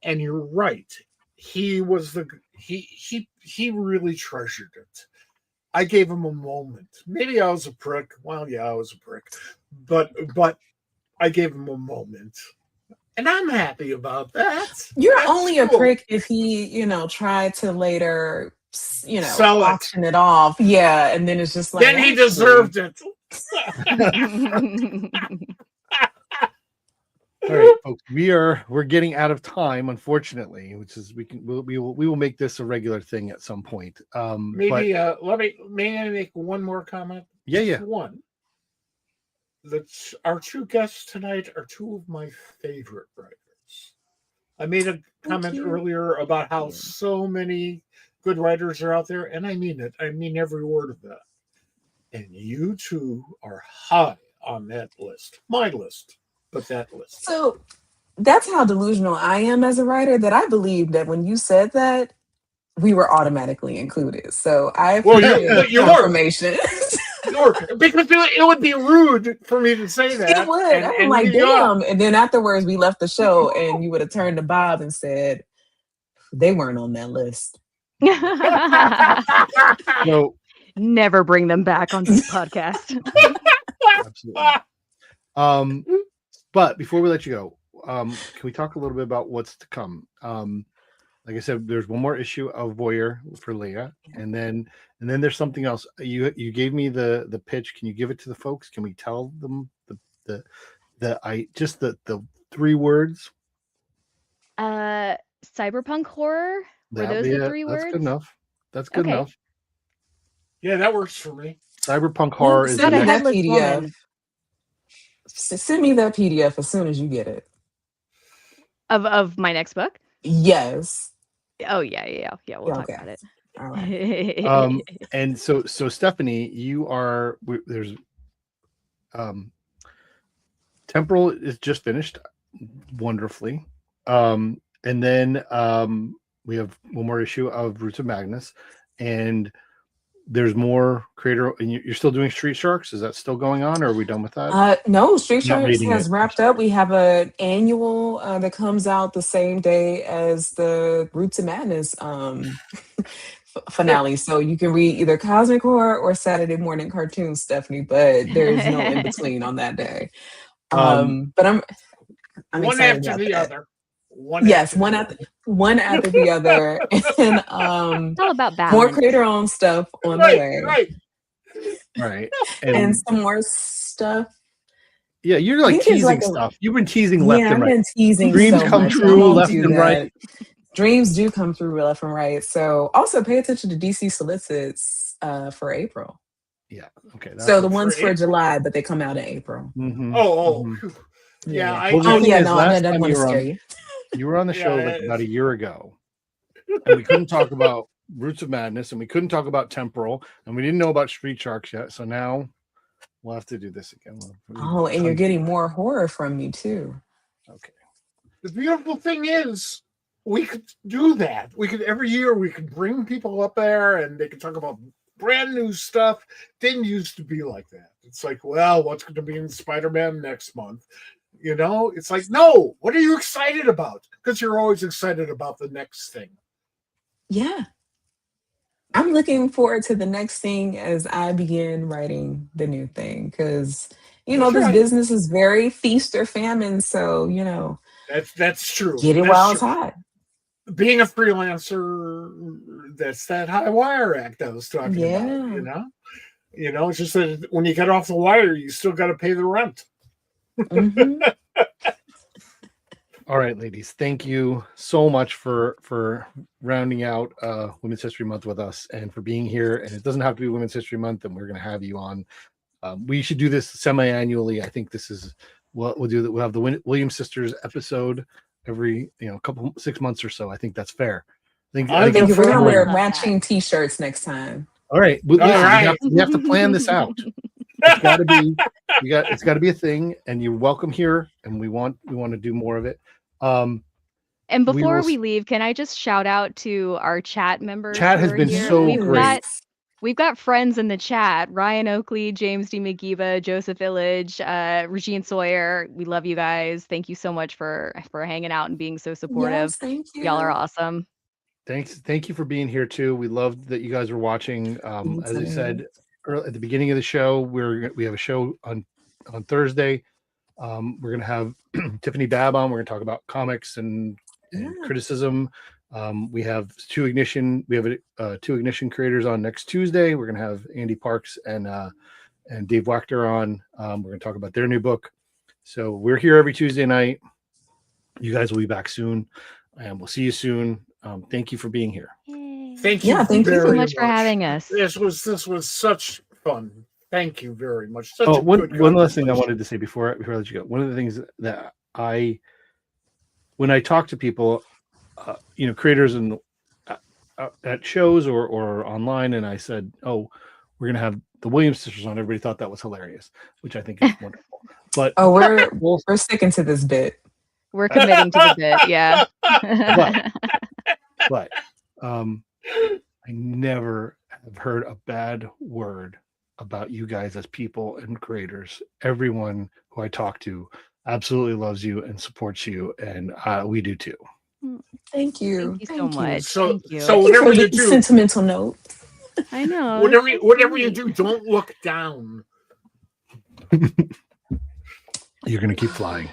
And you're right. He was he really treasured it. I gave him a moment. Maybe I was a prick. Well, yeah, I was a prick. But I gave him a moment. And I'm happy about that. You're That's only a cool. prick if he, tried to later, Sell it. auction it off. Yeah, and then it's just like Then he actually- deserved it. All right, folks, we're getting out of time, unfortunately, which is we will make this a regular thing at some point. Maybe may I make one more comment? Yeah. Just one. Our two guests tonight are two of my favorite writers. I made a comment earlier about how so many good writers are out there, and I mean it. I mean every word of that. And you two are high on that list. My list, but that list. So that's how delusional I am as a writer, that I believe that when you said that, we were automatically included. So I appreciate you confirmation. Because it would be rude for me to say that. It would. I'm like, damn. And then afterwards, we left the show, and you would have turned to Bob and said, they weren't on that list. So Never bring them back on this podcast. absolutely. But before we let you go, can we talk a little bit about what's to come? Like I said, there's one more issue of Voyeur for Leah, and then there's something else. You gave me the pitch. Can you give it to the folks? Can we tell them the 3 words? Cyberpunk horror. Were those the 3 words? That's good enough. That's good enough. Yeah, that works for me. Cyberpunk horror is Send me the that Headless PDF. Woman. Send me that PDF as soon as you get it. Of my next book. Yes. Oh yeah. We'll talk about it. All right. And so Stephanie, there's Temporal is just finished wonderfully. And then we have one more issue of Roots of Magnus, and there's more creator. And you're still doing Street Sharks? Is that still going on, or are we done with that? No, Street Not Sharks reading has it. wrapped up. We have an annual that comes out the same day as the Roots of Madness finale. So you can read either Cosmic Horror or Saturday Morning Cartoons, Stephanie, but there's no in between on that day. But I'm one excited after about the that. other. One after the other, and It's all about balance. more creator-owned stuff on the way. Right. Right. And some more stuff Yeah, you're I like think there's teasing like a stuff. You've been teasing left yeah, and I've right. been teasing Dreams so come much. I true won't left do and right. that. Dreams do come through left and right. So also pay attention to DC solicits for April. Yeah. Okay. So the For ones for April. July, but they come out in April. Phew. Yeah, Yeah. I Well, the Oh thing yeah, is, no, I last don't time want you to were scare on, you. you were on the show yeah, like about a year ago, and we couldn't talk about Roots of Madness, and we couldn't talk about Temporal, and we didn't know about Street Sharks yet. So now we'll have to do this again. Oh, and you're getting more horror from me too. Okay. the beautiful thing is we could do that. We could every year we could bring people up there and they could talk about brand new stuff. Didn't used to be like that. It's like, well, what's going to be in Spider-Man next month? You know, it's like, no, what are you excited about? Because you're always excited about the next thing. Yeah. I'm looking forward to the next thing as I begin writing the new thing because That's this right. business is very feast or famine. So, That's true. get it That's while it's true. hot. Being a freelancer, that's that high wire act I was talking about. It's just that when you get off the wire, you still got to pay the rent. Mhm. All right, ladies. Thank you so much for rounding out Women's History Month with us and for being here. And it doesn't have to be Women's History Month, and we're going to have you on. We should do this semi-annually. I think this is what we'll do. That we'll have the Williams sisters episode every 6 months or so. I think that's fair. I think Thank you. We're that's gonna fair. wear that. matching T-shirts next time. All right. Listen, right. We have to plan this out. It's got to be. It's got to be a thing, and you're welcome here. And we want to do more of it. And We before will- we leave, can I just shout out to our chat members? Chat who has are been here? so We've great. We've got friends in the chat: Ryan Oakley, James D. McGeeva, Joseph Illage, Regine Sawyer. We love you guys. Thank you so much for hanging out and being so supportive. Yes, thank you. Y'all are awesome. Thank you for being here too. We loved that you guys were watching. Me As I too. said at the beginning of the show, we have a show on Thursday. We're gonna have Tiffany Babb on. We're gonna talk about comics and criticism. We have two Ignition creators on next Tuesday. We're gonna have Andy Parks and Dave Wachter on. We're gonna talk about their new book. So we're here every Tuesday night. You guys will be back soon, and we'll see you soon. Thank you for being here. Thank you. Thank you very so much for having us. This was such fun. Thank you very much. One last thing I wanted to say before I let you go. One of the things that when I talk to people, creators and at shows or online, and I said, "Oh, we're gonna have the Williams sisters on." Everybody thought that was hilarious, which I think is wonderful. But we're sticking to this bit. We're committing to the bit, yeah. but I never have heard a bad word about you guys as people and creators. Everyone who I talk to absolutely loves you and supports you, and we do too. Thank you. Thank you so much. So Thank you. so whatever you do, sentimental note. I know. whatever you do, don't look down. You're gonna keep flying.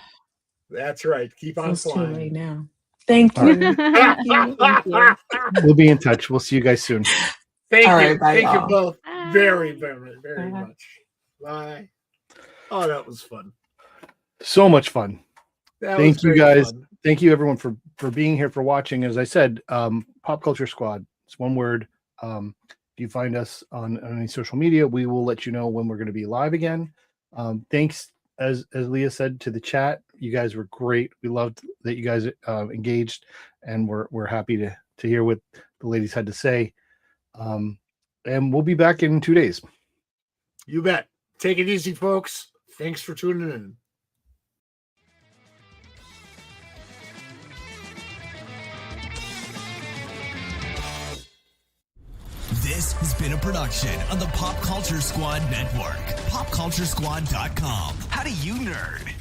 That's right. Keep on It's too flying. late now. Thank you. Thank you. Thank you. We'll be in touch. We'll see you guys soon. Thank All you. right, bye, Thank you y'all. both very, Bye. very, very Bye. much. Bye. Oh, that was fun. So much fun. That Thank was you, very guys. fun. Thank you, everyone, for being here, for watching. As I said, Pop Culture Squad. It's one word. If you find us on any social media, we will let you know when we're going to be live again. Thanks, as Leah said, to the chat. You guys were great. We loved that you guys engaged, and we're happy to hear what the ladies had to say. And we'll be back in 2 days. You bet. Take it easy, folks. Thanks for tuning in. This has been a production of the Pop Culture Squad Network. PopCultureSquad.com. How do you nerd?